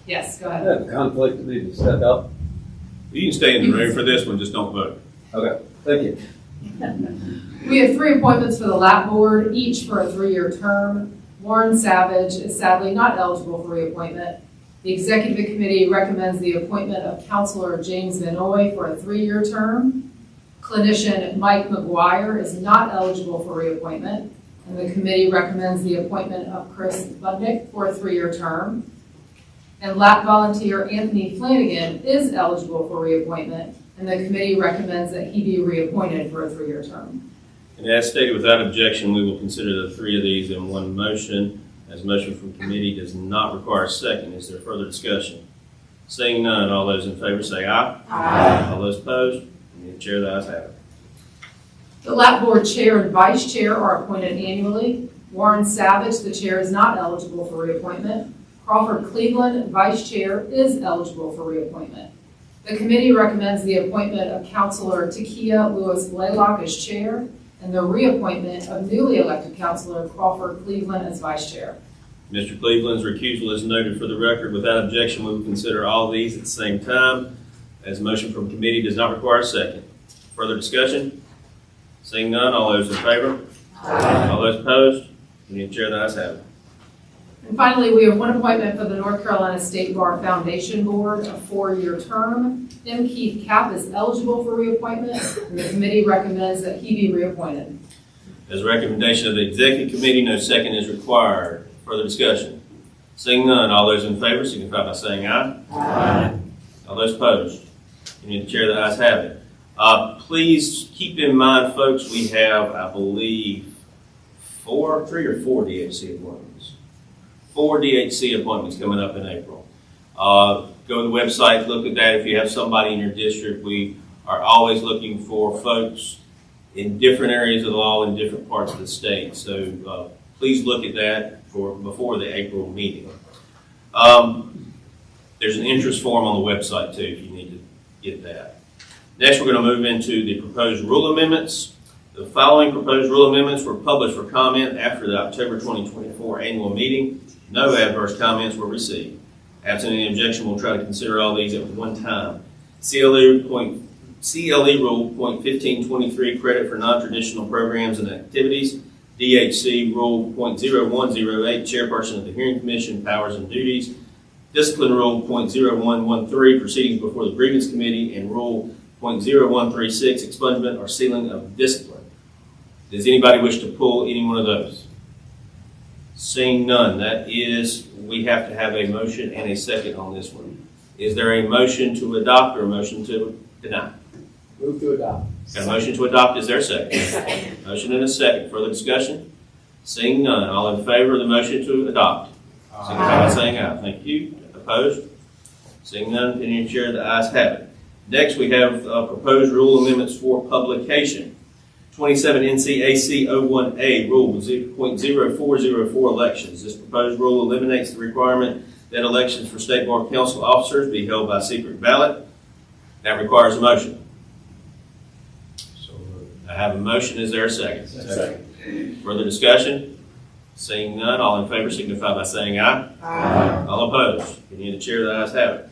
Yes, go I ahead. have a conflict, need to step up. You can stay in the room for this one, just don't vote. Okay, thank you. We have 3 appointments for the LAP Board, each for a 3-year term. Warren Savage is sadly not eligible for reappointment. The Executive Committee recommends the appointment of Counselor James Vanoy for a 3-year term. Clinician Mike McGuire is not eligible for reappointment, and the committee recommends the appointment of Chris Budnick for a 3-year term. And LAP volunteer Anthony Flanagan is eligible for reappointment, and the committee recommends that he be reappointed for a 3-year term. And as stated, without objection, we will consider the 3 of these in one motion. As motion from committee does not require a second. Is there further discussion? Seeing none, all those in favor say aye. Aye. All those opposed? And the chair, the ayes have it. The LAP Board Chair and Vice Chair are appointed annually. Warren Savage, the Chair, is not eligible for reappointment. Crawford Cleveland, Vice Chair, is eligible for reappointment. The committee recommends the appointment of Counselor Takia Lewis Blaylock as Chair, and the reappointment of newly elected Counselor Crawford Cleveland as Vice Chair. Mr. Cleveland's recusal is noted for the record. Without objection, we will consider all these at the same time. As motion from committee does not require a second. Further discussion? Seeing none, all those in favor? Aye. All those opposed? And the chair, the ayes have it. And finally, we have 1 appointment for the North Carolina State Bar Foundation Board, a 4-year term. M. Keith Kapp is eligible for reappointment, and the committee recommends that he be reappointed. As a recommendation of the executive committee, no second is required. Further discussion? Seeing none, all those in favor signify by saying aye. Aye. All those opposed? And the chair, the ayes have it. Please keep in mind, folks, we have, I believe, 3 or 4 DHC appointments. 4 DHC appointments coming up in April. Go to the website, look at that. If you have somebody in your district, we are always looking for folks in different areas of the law in different parts of the state. So please look at that before the April meeting. There's an interest form on the website too, if you need to get that. Next, we're going to move into the proposed rule amendments. The following proposed rule amendments were published for comment after the October 2024 annual meeting. No adverse comments were received. Absent any objection, we'll try to consider all these at one time. CLE Rule .1523, credit for non-traditional programs and activities. DHC Rule .0108, chairperson of the hearing commission, powers and duties. Discipline Rule .0113, proceedings before the grievance committee, and Rule .0136, expungement or sealing of discipline. Does anybody wish to pull any one of those? Seeing none, that is, we have to have a motion and a second on this one. Is there a motion to adopt or a motion to deny? Move to adopt. Got a motion to adopt, is there a second? Motion and a second. Further discussion? Seeing none, all in favor of the motion to adopt? Signify by saying aye. Thank you. Opposed? Seeing none, opinion of the chair, the ayes have it. Next, we have proposed rule amendments for publication. 27 NCAC 01A Rule .0404 elections. This proposed rule eliminates the requirement that elections for State Bar Council officers be held by secret ballot. That requires a motion. I have a motion. Is there a second? Second. Further discussion? Seeing none, all in favor signify by saying aye. Aye. All opposed? Opinion of the chair, the ayes have it.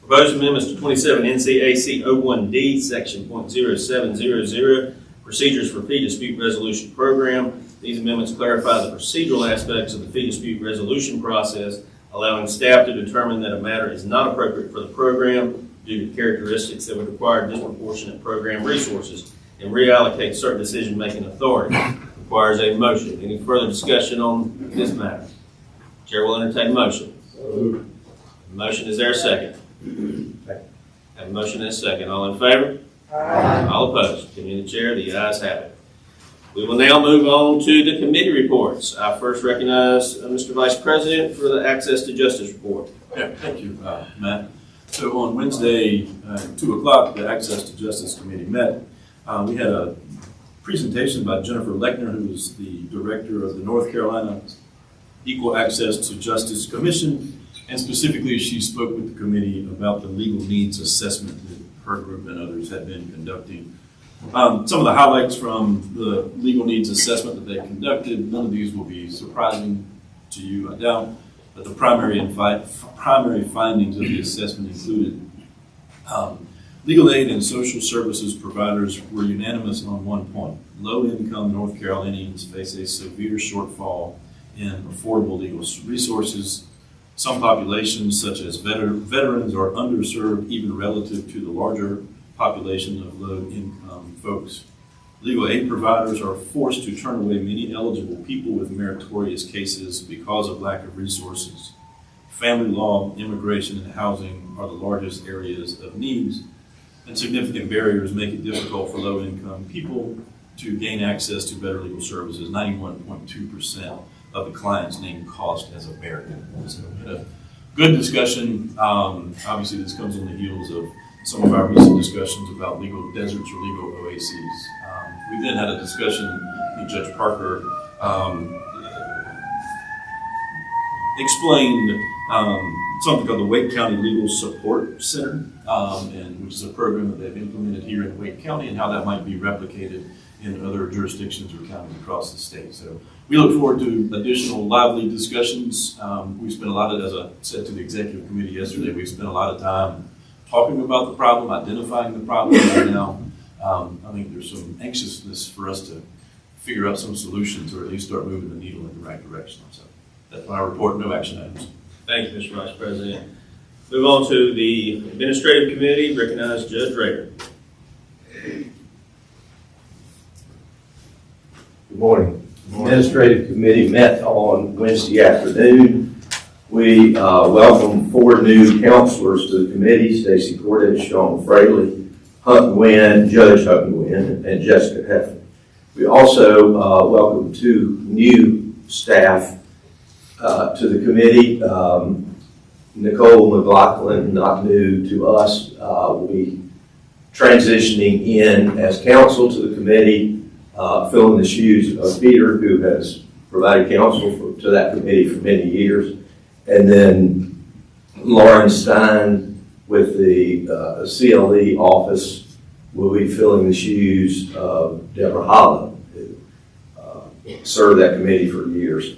Proposed amendments to 27 NCAC 01D, section .0700, procedures for fee dispute resolution program. These amendments clarify the procedural aspects of the fee dispute resolution process, allowing staff to determine that a matter is not appropriate for the program due to characteristics that would require disproportionate program resources and reallocate certain decision-making authority. Requires a motion. Any further discussion on this matter? Chair will entertain a motion. Motion, is there a second? Have a motion and a second. All in favor? Aye. All opposed? Opinion of the chair, the ayes have it. We will now move on to the committee reports. I first recognize Mr. Vice President for the Access to Justice report. Yeah, thank you, Matt. So on Wednesday, 2 o'clock, the Access to Justice Committee met. We had a presentation by Jennifer Lechner, who is the director of the North Carolina Equal Access to Justice Commission, and specifically she spoke with the committee about the legal needs assessment that her group and others had been conducting. Some of the highlights from the legal needs assessment that they conducted, none of these will be surprising to you, I doubt, but the primary findings of the assessment included legal aid and social services providers were unanimous on one point. Low-income North Carolinians face a severe shortfall in affordable legal resources. Some populations, such as veterans, are underserved even relative to the larger population of low-income folks. Legal aid providers are forced to turn away many eligible people with meritorious cases because of lack of resources. Family law, immigration, and housing are the largest areas of needs, and significant barriers make it difficult for low-income people to gain access to better legal services. 91.2% of the clients named cost as a barrier. So we had a good discussion. Obviously, this comes on the heels of some of our recent discussions about legal deserts or legal oases. We then had a discussion with Judge Parker explained something called the Wake County Legal Support Center, and which is a program that they've implemented here in Wake County and how that might be replicated in other jurisdictions or counties across the state. So we look forward to additional lively discussions. We spent a lot of, as I said to the executive committee yesterday, we spent a lot of time talking about the problem, identifying the problem right now. I think there's some anxiousness for us to figure out some solutions or at least start moving the needle in the right direction. So that's my report, no action items. Thank you, Mr. Vice President. Move on to the Administrative Committee. Recognize Judge Rader. Good morning. The Administrative Committee met on Wednesday afternoon. We welcomed 4 new counselors to the committee: Stacey Portage, Sean Fraley, Hunt Nguyen, Judge Hunt Nguyen, and Jessica Heflin. We also welcomed 2 new staff to the committee. Nicole McLaughlin, not new to us, will be transitioning in as counsel to the committee, filling the shoes of Peter, who has provided counsel to that committee for many years. And then Lauren Stein with the CLE office will be filling the shoes of Deborah Holland, who served that committee for years.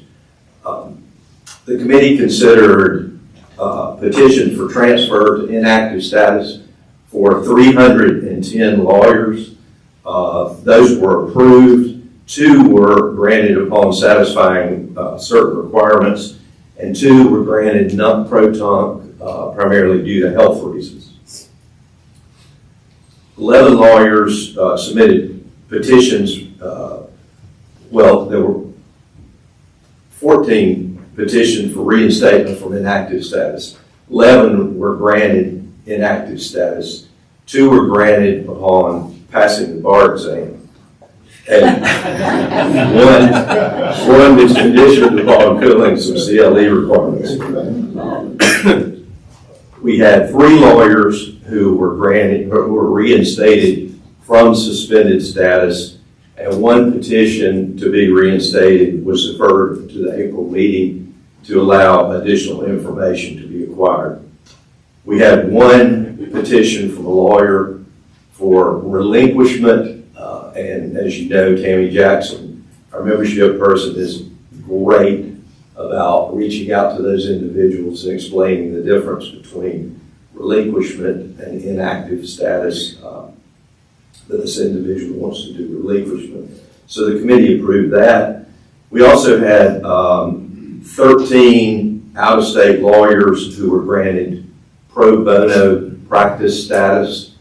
The committee considered petition for transfer to inactive status for 310 lawyers. Those were approved. 2 were granted upon satisfying certain requirements, and 2 were granted non-proton, primarily due to health reasons. 11 lawyers submitted petitions. There were 14 petitions for reinstatement from inactive status. 11 were granted inactive status. 2 were granted upon passing the bar exam. And one was conditioned upon filling some CLE requirements. We had 3 lawyers who were reinstated from suspended status, and 1 petition to be reinstated was deferred to the April meeting to allow additional information to be acquired. We had 1 petition from a lawyer for relinquishment. And as you know, Tammy Jackson, our membership person, is great about reaching out to those individuals and explaining the difference between relinquishment and inactive status, that this individual wants to do relinquishment. So the committee approved that. We also had 13 out-of-state lawyers who were granted pro bono practice status,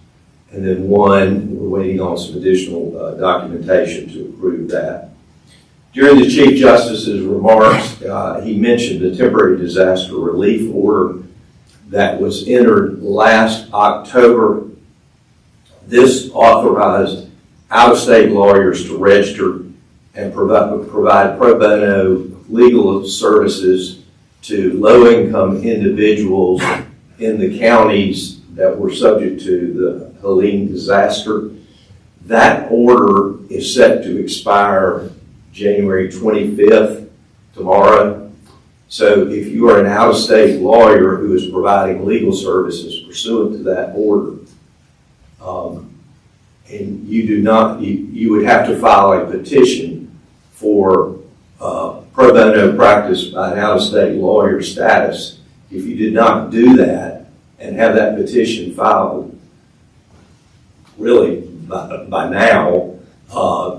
and then 1, we're waiting on some additional documentation to approve that. During the Chief Justice's remarks, he mentioned the temporary disaster relief order that was entered last October. This authorized out-of-state lawyers to register and provide pro bono legal services to low-income individuals in the counties that were subject to the Helene disaster. That order is set to expire January 25th, tomorrow. So if you are an out-of-state lawyer who is providing legal services pursuant to that order, and you do not, you would have to file a petition for pro bono practice by an out-of-state lawyer status. If you did not do that and have that petition filed, really by now,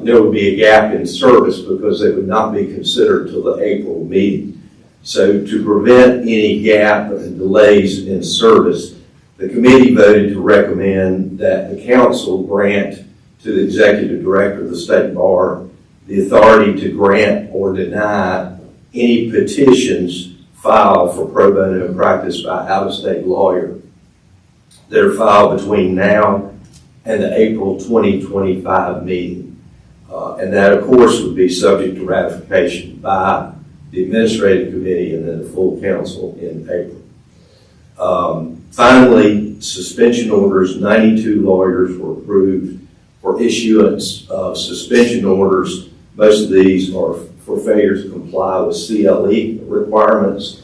there would be a gap in service because they would not be considered till the April meeting. So to prevent any gap and delays in service, the committee voted to recommend that the council grant to the executive director of the state bar the authority to grant or deny any petitions filed for pro bono practice by out-of-state lawyer that are filed between now and the April 2025 meeting. And that, of course, would be subject to ratification by the administrative committee and then the full council in April. Finally, suspension orders. 92 lawyers were approved for issuance of suspension orders. Most of these are for failure to comply with CLE requirements.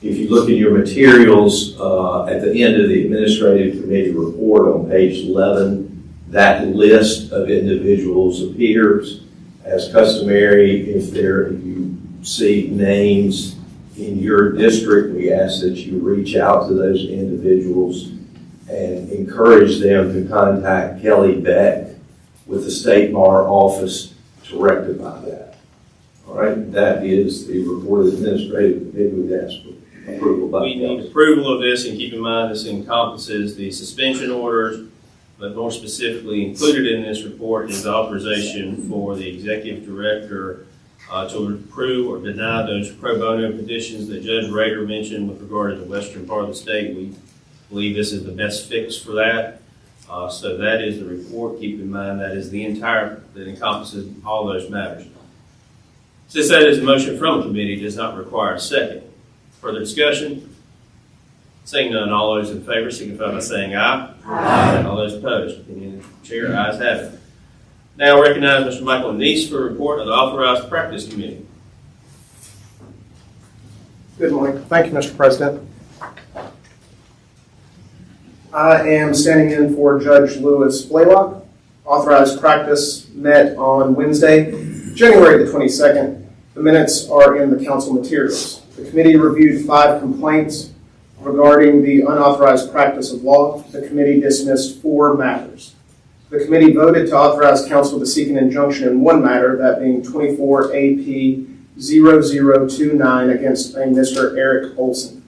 If you look in your materials at the end of the administrative committee report on page 11, that list of individuals appears. As customary, if you see names in your district, we ask that you reach out to those individuals and encourage them to contact Kelly Beck with the State Bar Office to rectify that. All right, that is the report of the administrative committee. We've asked for approval by We need approval of this, and keep in mind this encompasses the suspension orders, but more specifically included in this report is authorization for the executive director to approve or deny those pro bono petitions that Judge Rader mentioned with regard to the western part of the state. We believe this is the best fix for that. So that is the report. Keep in mind that is the entire, that encompasses all those matters. Since that is a motion from a committee, it does not require a second. Further discussion? Seeing none, all those in favor signify by saying aye. Aye. All those opposed? Opinion of the chair, ayes have it. Now recognize Mr. Michael Neese for a report of the Authorized Practice Committee. Good morning. Thank you, Mr. President. I am standing in for Judge Lewis Blaylock. Authorized practice met on Wednesday, January the 22nd. The minutes are in the council materials. The committee reviewed 5 complaints regarding the unauthorized practice of law. The committee dismissed 4 matters. The committee voted to authorize council to seek an injunction in 1 matter, that being 24 AP 0029 against a Mr. Eric Olson.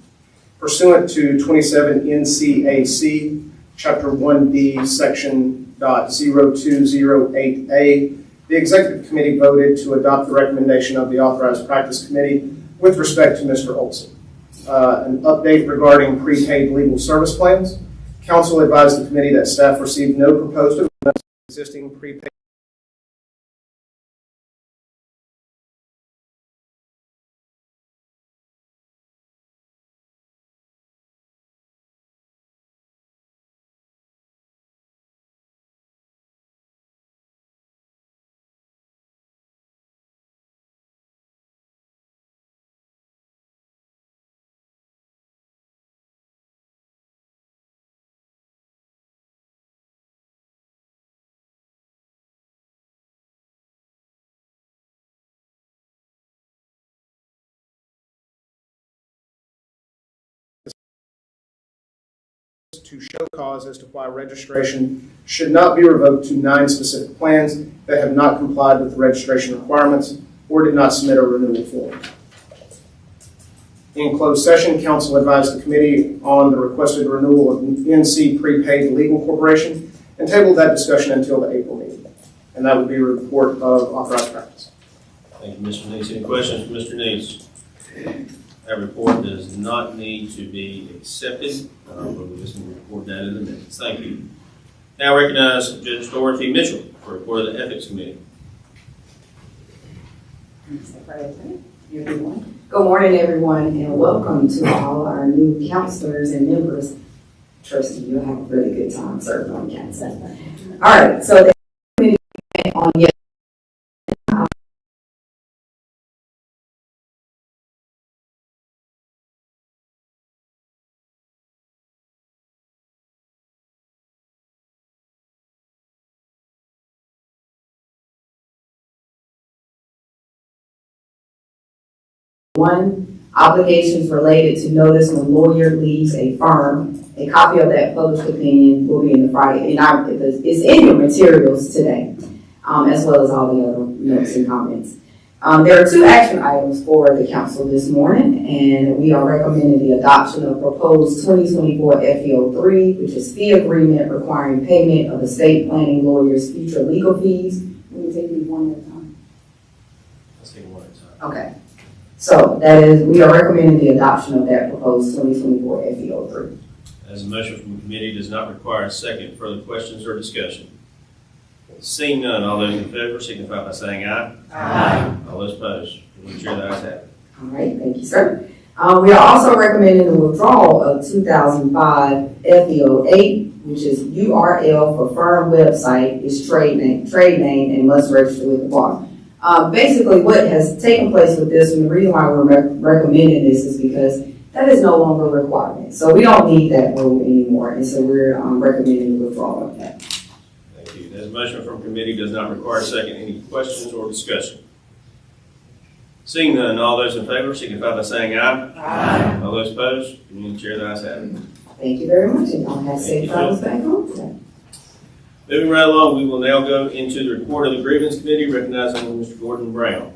Pursuant to 27 NCAC, Chapter 1B, Section .0208A, the Executive Committee voted to adopt the recommendation of the Authorized Practice Committee with respect to Mr. Olson. An update regarding prepaid legal service plans. Council advised the committee that staff received no proposed amendments to existing prepaid to show cause as to why registration should not be revoked to 9 specific plans that have not complied with the registration requirements or did not submit a renewal form. In closed session, council advised the committee on the requested renewal of NC Prepaid Legal Corporation and tabled that discussion until the April meeting. And that would be a report of authorized practice. Thank you, Mr. Neese. Any questions for Mr. Neese? That report does not need to be accepted, but we'll just report that in the minutes. Thank you. Now recognize Judge Dorothy Mitchell for a report of the Ethics Committee. Mr. President, everyone. Good morning, everyone, and welcome to all our new counselors and members. Trust me, you'll have a really good time serving on council. All right, so the committee on yesterday. One, obligations related to notice when lawyer leaves a firm. A copy of that published opinion will be in the Friday, it's in your materials today, as well as all the other notes and comments. There are 2 action items for the council this morning, and we are recommending the adoption of proposed 2024 FEO3, which is fee agreement requiring payment of estate planning lawyers' future legal fees. Let me take these one at a time. Let's take one at a time. Okay. So we are recommending the adoption of that proposed 2024 FEO3. As a motion from the committee does not require a second, further questions or discussion? Seeing none, all those in favor signify by saying aye. Aye. All those opposed, we'll chair the ayes have it. All right, thank you, sir. We are also recommending the withdrawal of 2005 FEO8, which is URL for firm website, is trade name, and must register with the bar. Basically, what has taken place with this, and the reason why we're recommending this is because that is no longer a requirement. So we don't need that rule anymore, and so we're recommending the withdrawal of that. Thank you. As a motion from committee does not require a second, any questions or discussion? Seeing none, all those in favor signify by saying aye. Aye. All those opposed, committee chair the ayes have it. Thank you very much, and y'all have safe travels back home today. Moving right along, we will now go into the report of the Grievance Committee, recognizing Mr. Gordon Brown.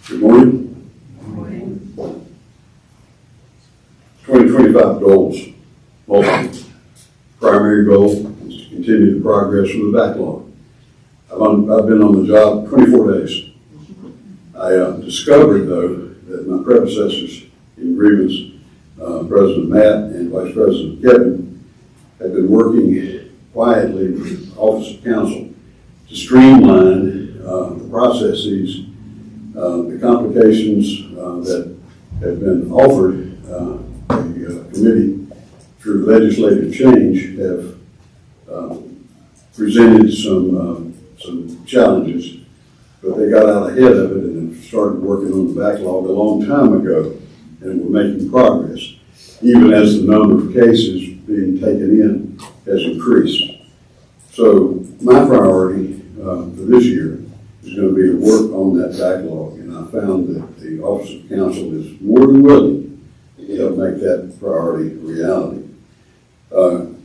Good morning. 2025 goals. Multiple. Primary goal is to continue the progress with the backlog. I've been on the job 24 days. I discovered, though, that my predecessors in grievance, President Matt and Vice President Kevin, have been working quietly with the Office of Counsel to streamline the processes. The complications that have been offered the committee through legislative change have presented some challenges, but they got out ahead of it and started working on the backlog a long time ago, and we're making progress, even as the number of cases being taken in has increased. So my priority for this year is going to be to work on that backlog, and I found that the Office of Counsel is more than willing to help make that priority a reality.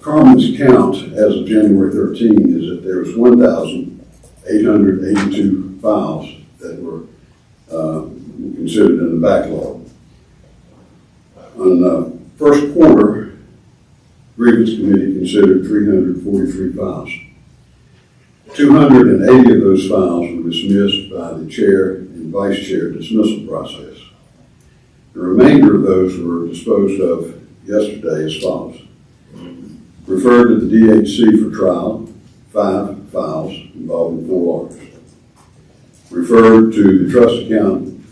Carmen's count as of January 13 is that there was 1,882 files that were considered in the backlog. On the first quarter, Grievance Committee considered 343 files. 280 of those files were dismissed by the chair and vice chair dismissal process. The remainder of those were disposed of yesterday as follows. Referred to the DHC for trial, 5 files involving 4 lawyers. Referred to the Trust Accounting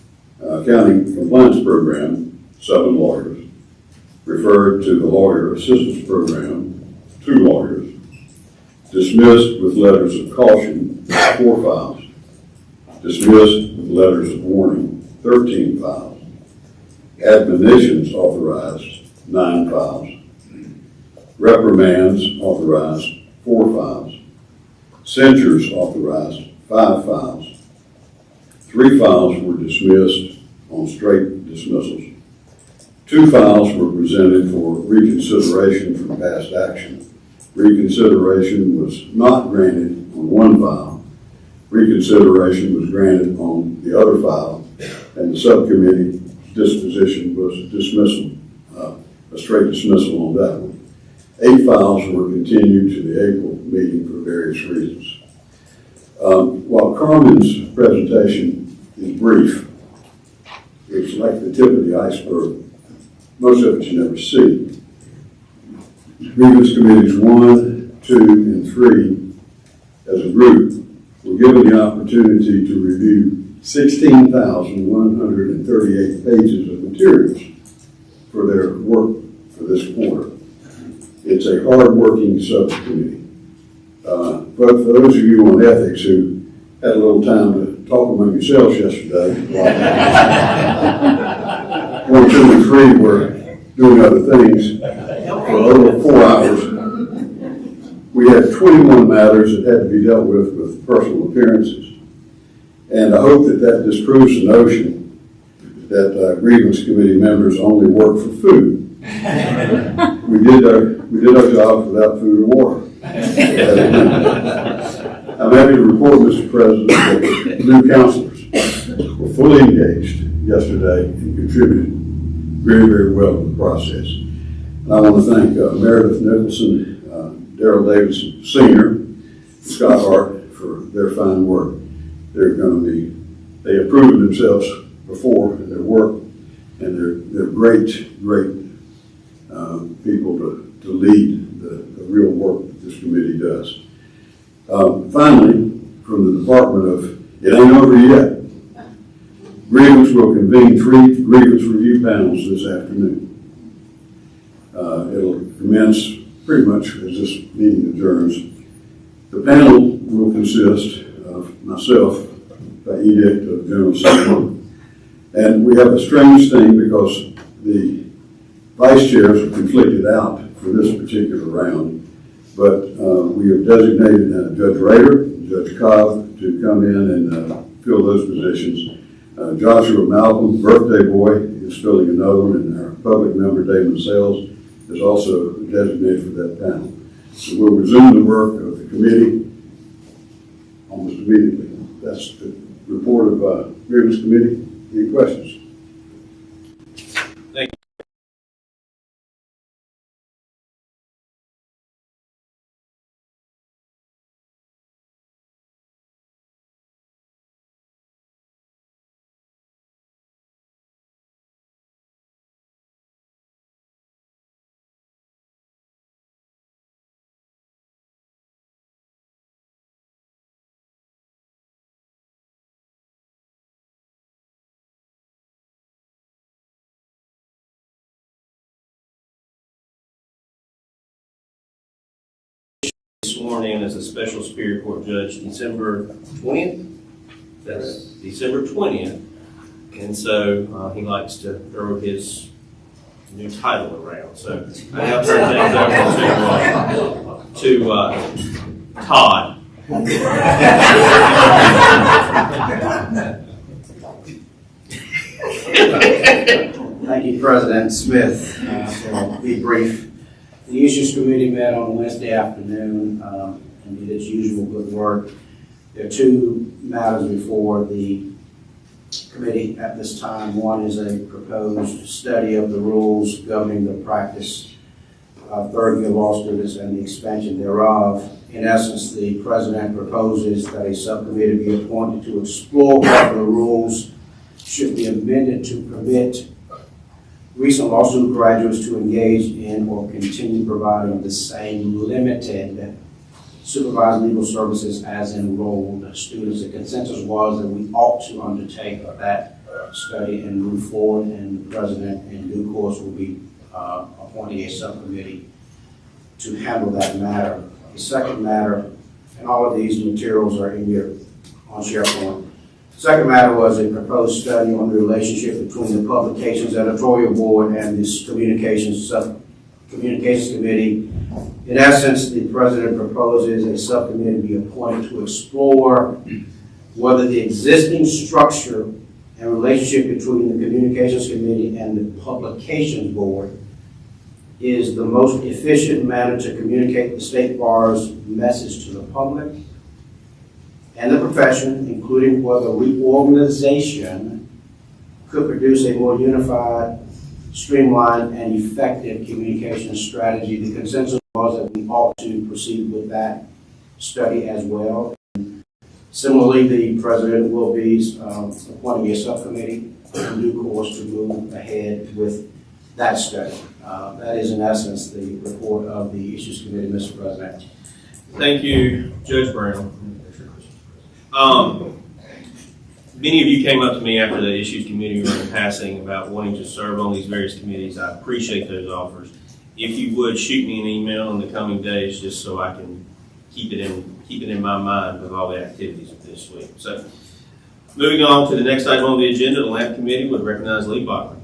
Compliance Program, 7 lawyers. Referred to the Lawyer Assistance Program, 2 lawyers. Dismissed with letters of caution, 4 files. Dismissed with letters of warning, 13 files. Admonitions authorized, 9 files. Reprimands authorized, 4 files. Censures authorized, 5 files. 3 files were dismissed on straight dismissals. 2 files were presented for reconsideration from past action. Reconsideration was not granted on 1 file. Reconsideration was granted on the other file, and the subcommittee disposition was dismissal, a straight dismissal on that one. 8 files were continued to the April meeting for various reasons. While Carmen's presentation is brief, it's like the tip of the iceberg. Most of it you never see. Grievance Committees 1, 2, and 3, as a group, were given the opportunity to review 16,138 pages of materials for their work for this quarter. It's a hard-working subcommittee. But for those of you on ethics who had a little time to talk among yourselves yesterday, 1, 2, and 3 were doing other things for a little 4 hours. We had 21 matters that had to be dealt with personal appearances. And I hope that that disproves the notion that grievance committee members only work for food. We did our jobs without food or water. I'm happy to report, Mr. President, that the new counselors were fully engaged yesterday and contributed very, very well to the process. And I want to thank Meredith Nicholson, Darrell Davidson Sr., Scott Hart for their fine work. They have proven themselves before in their work, and they're great people to lead the real work that this committee does. Finally, from the Department of, it ain't over yet, Grievance will convene 3 grievance review panels this afternoon. It'll commence pretty much as this meeting adjourns. The panel will consist of myself, by edict of General Assembly, and we have a strange thing because the vice chairs are conflicted out for this particular round, but we have designated Judge Rader and Judge Cobb to come in and fill those positions. Joshua Malcolm, birthday boy, is filling another one, and our public member, Damon Sales, is also designated for that panel. So we'll resume the work of the committee almost immediately. That's the report of Grievance Committee. Any questions? sworn in as a special Superior Court judge December 20th. That's December 20th. And so he likes to throw his new title around. So I now turn things over to Todd. Thank you, President Smith. So I'll be brief. The Issues Committee met on Wednesday afternoon and did its usual good work. There are two matters before the committee at this time. One is a proposed study of the rules governing the practice of third-year law students and the expansion thereof. In essence, the President proposes that a subcommittee be appointed to explore whether the rules should be amended to permit recent law student graduates to engage in or continue providing the same limited supervised legal services as enrolled students. The consensus was that we ought to undertake that study and move forward, and the President in due course will be appointing a subcommittee to handle that matter. The second matter, and all of these materials are in your on SharePoint. The second matter was a proposed study on the relationship between the Publications Editorial Board and this Communications Committee. In essence, the President proposes a subcommittee be appointed to explore whether the existing structure and relationship between the Communications Committee and the Publications Board is the most efficient manner to communicate the State Bar's message to the public and the profession, including whether reorganization could produce a more unified, streamlined, and effective communication strategy. The consensus was that we ought to proceed with that study as well. Similarly, the President will be appointing a subcommittee in due course to move ahead with that study. That is, in essence, the report of the Issues Committee, Mr. President. Thank you, Judge Brown. Many of you came up to me after the Issues Committee was in passing about wanting to serve on these various committees. I appreciate those offers. If you would, shoot me an email in the coming days just so I can keep it in my mind with all the activities of this week. So, moving on to the next item on the agenda, the LAMP Committee would recognize Lee Bachman.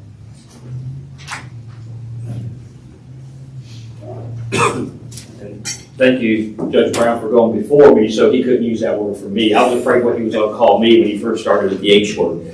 Thank you, Judge Brown, for going before me so he couldn't use that word for me. I was afraid what he was going to call me when he first started with the H word.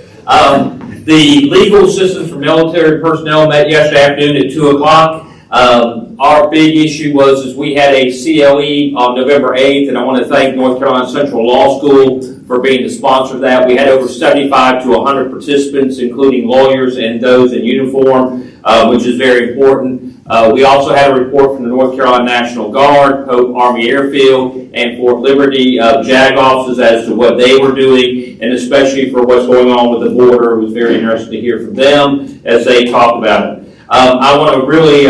The Legal Assistance for Military Personnel met yesterday afternoon at 2 o'clock. Our big issue was we had a CLE on November 8th, and I want to thank North Carolina Central Law School for being the sponsor of that. We had over 75 to 100 participants, including lawyers and those in uniform, which is very important. We also had a report from the North Carolina National Guard, Hope Army Airfield, and Fort Liberty JAG offices as to what they were doing, and especially for what's going on with the border. It was very interesting to hear from them as they talk about it. I want to really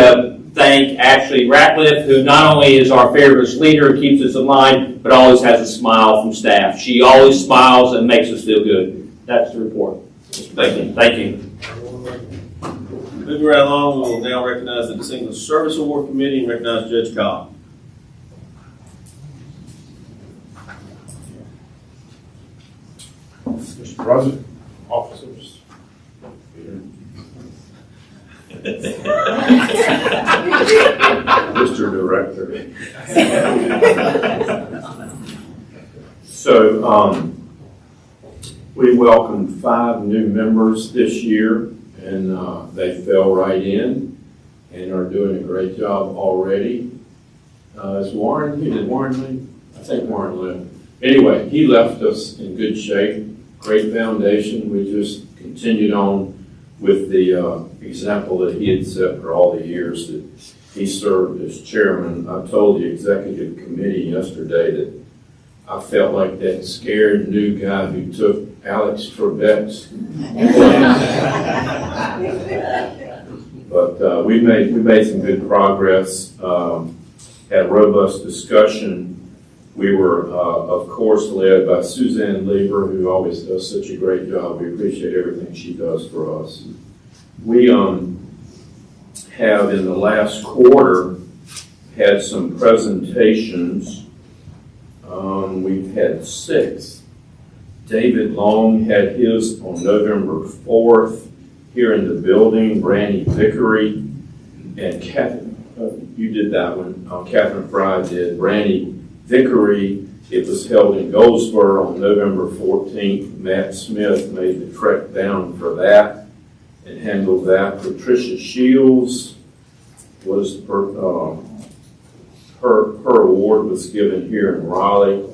thank Ashley Ratcliffe, who not only is our fearless leader, keeps us in line, but always has a smile from staff. She always smiles and makes us feel good. That's the report. Thank you. Thank you. Moving right along, we will now recognize the Distinguished Service Award Committee and recognize Judge Cobb. Mr. President, officers. Mr. Director. So, we welcomed 5 new members this year, and they fell right in and are doing a great job already. Is Warren, did Warren leave? I think Warren left. Anyway, he left us in good shape, great foundation. We just continued on with the example that he had set for all the years that he served as chairman. I told the executive committee yesterday that I felt like that scared new guy who took Alex Trebek's But we made some good progress, had a robust discussion. We were, of course, led by Suzanne Lieber, who always does such a great job. We appreciate everything she does for us. We have, in the last quarter, had some presentations. We've had 6. David Long had his on November 4th here in the building. Brandy Vickery and Catherine, you did that one. Catherine Fry did. Brandy Vickery, it was held in Goldsboro on November 14th. Matt Smith made the trek down for that and handled that. Patricia Shields was her award was given here in Raleigh.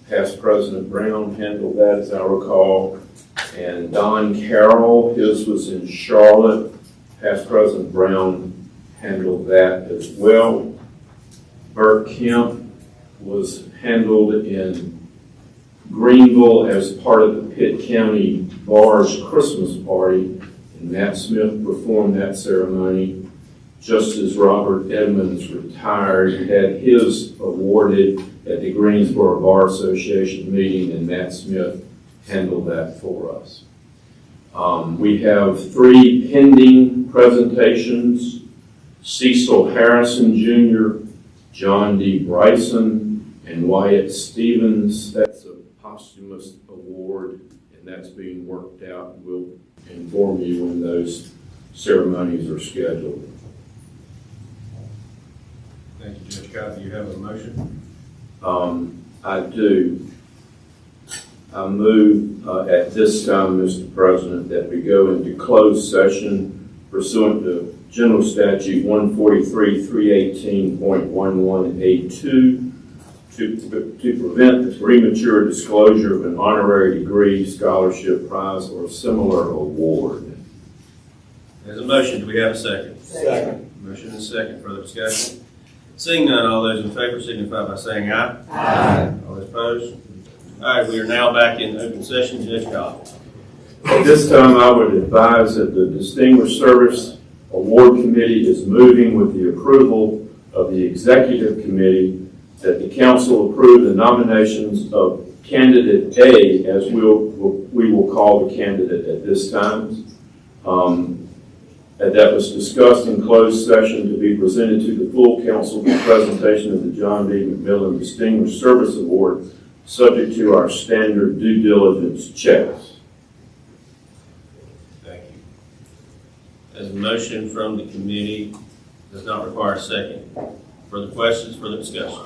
Past President Brown handled that, as I recall. And Don Carroll, his was in Charlotte. Past President Brown handled that as well. Bert Kemp was handled in Greenville as part of the Pitt County Bar's Christmas party, and Matt Smith performed that ceremony. Justice Robert Edmonds retired, had his awarded at the Greensboro Bar Association meeting, and Matt Smith handled that for us. We have 3 pending presentations: Cecil Harrison Jr., John D. Bryson, and Wyatt Stevens. That's a posthumous award, and that's being worked out. We'll inform you when those ceremonies are scheduled. Thank you, Judge Cobb. Do you have a motion? I do. I move at this time, Mr. President, that we go into closed session pursuant to General Statute 143-318.11A2 to prevent the premature disclosure of an honorary degree, scholarship, prize, or similar award. There's a motion. Do we have a second? Second. Motion and second. Further discussion? Seeing none, all those in favor signify by saying aye. Aye. All those opposed? All right, we are now back in open session. Judge Cobb. At this time, I would advise that the Distinguished Service Award Committee is moving with the approval of the Executive Committee that the Council approve the nominations of Candidate A, as we will call the candidate at this time. That was discussed in closed session to be presented to the full council for presentation of the John B. McMillan Distinguished Service Award, subject to our standard due diligence checks. Thank you. As a motion from the committee, does not require a second. Further questions, further discussion?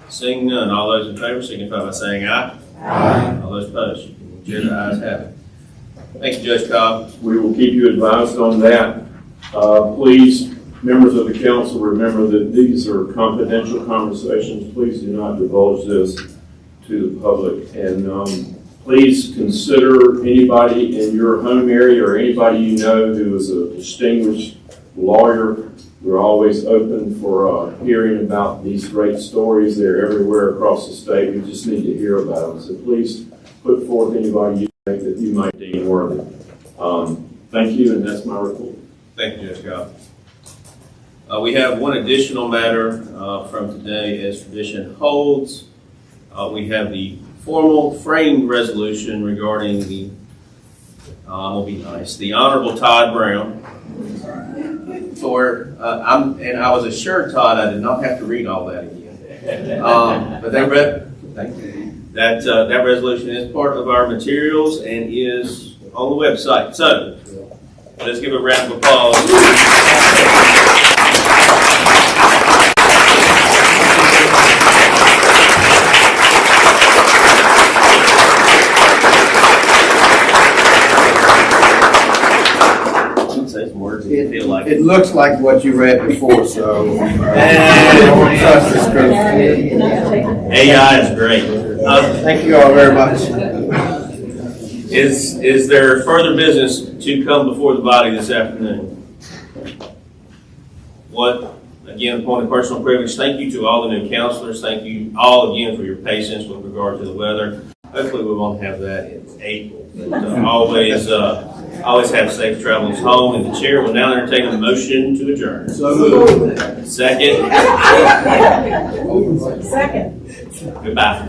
Seeing none, all those in favor signify by saying aye. Aye. All those opposed? The ayes have it. Thank you, Judge Cobb. We will keep you advised on that. Please, members of the council, remember that these are confidential conversations. Please do not divulge this to the public. And please consider anybody in your home area or anybody you know who is a distinguished lawyer. We're always open for hearing about these great stories. They're everywhere across the state. We just need to hear about them. So please put forth anybody you think that you might deem worthy. Thank you, and that's my report. Thank you, Judge Cobb. We have one additional matter from today, as tradition holds. We have the formal framed resolution regarding the, will be nice, the Honorable Todd Brown. For, and I was assured, Todd, I did not have to read all that again. But that resolution is part of our materials and is on the website. So let's give a round of applause. It looks like what you read before, so don't trust this group. AI is great. Thank you all very much. Is there further business to come before the body this afternoon? Again, upon the personal privilege, thank you to all the new counselors. Thank you all again for your patience with regard to the weather. Hopefully we won't have that in April. But always have safe travels home. And the chair will now entertain a motion to adjourn. So moved. Second. Second. Goodbye.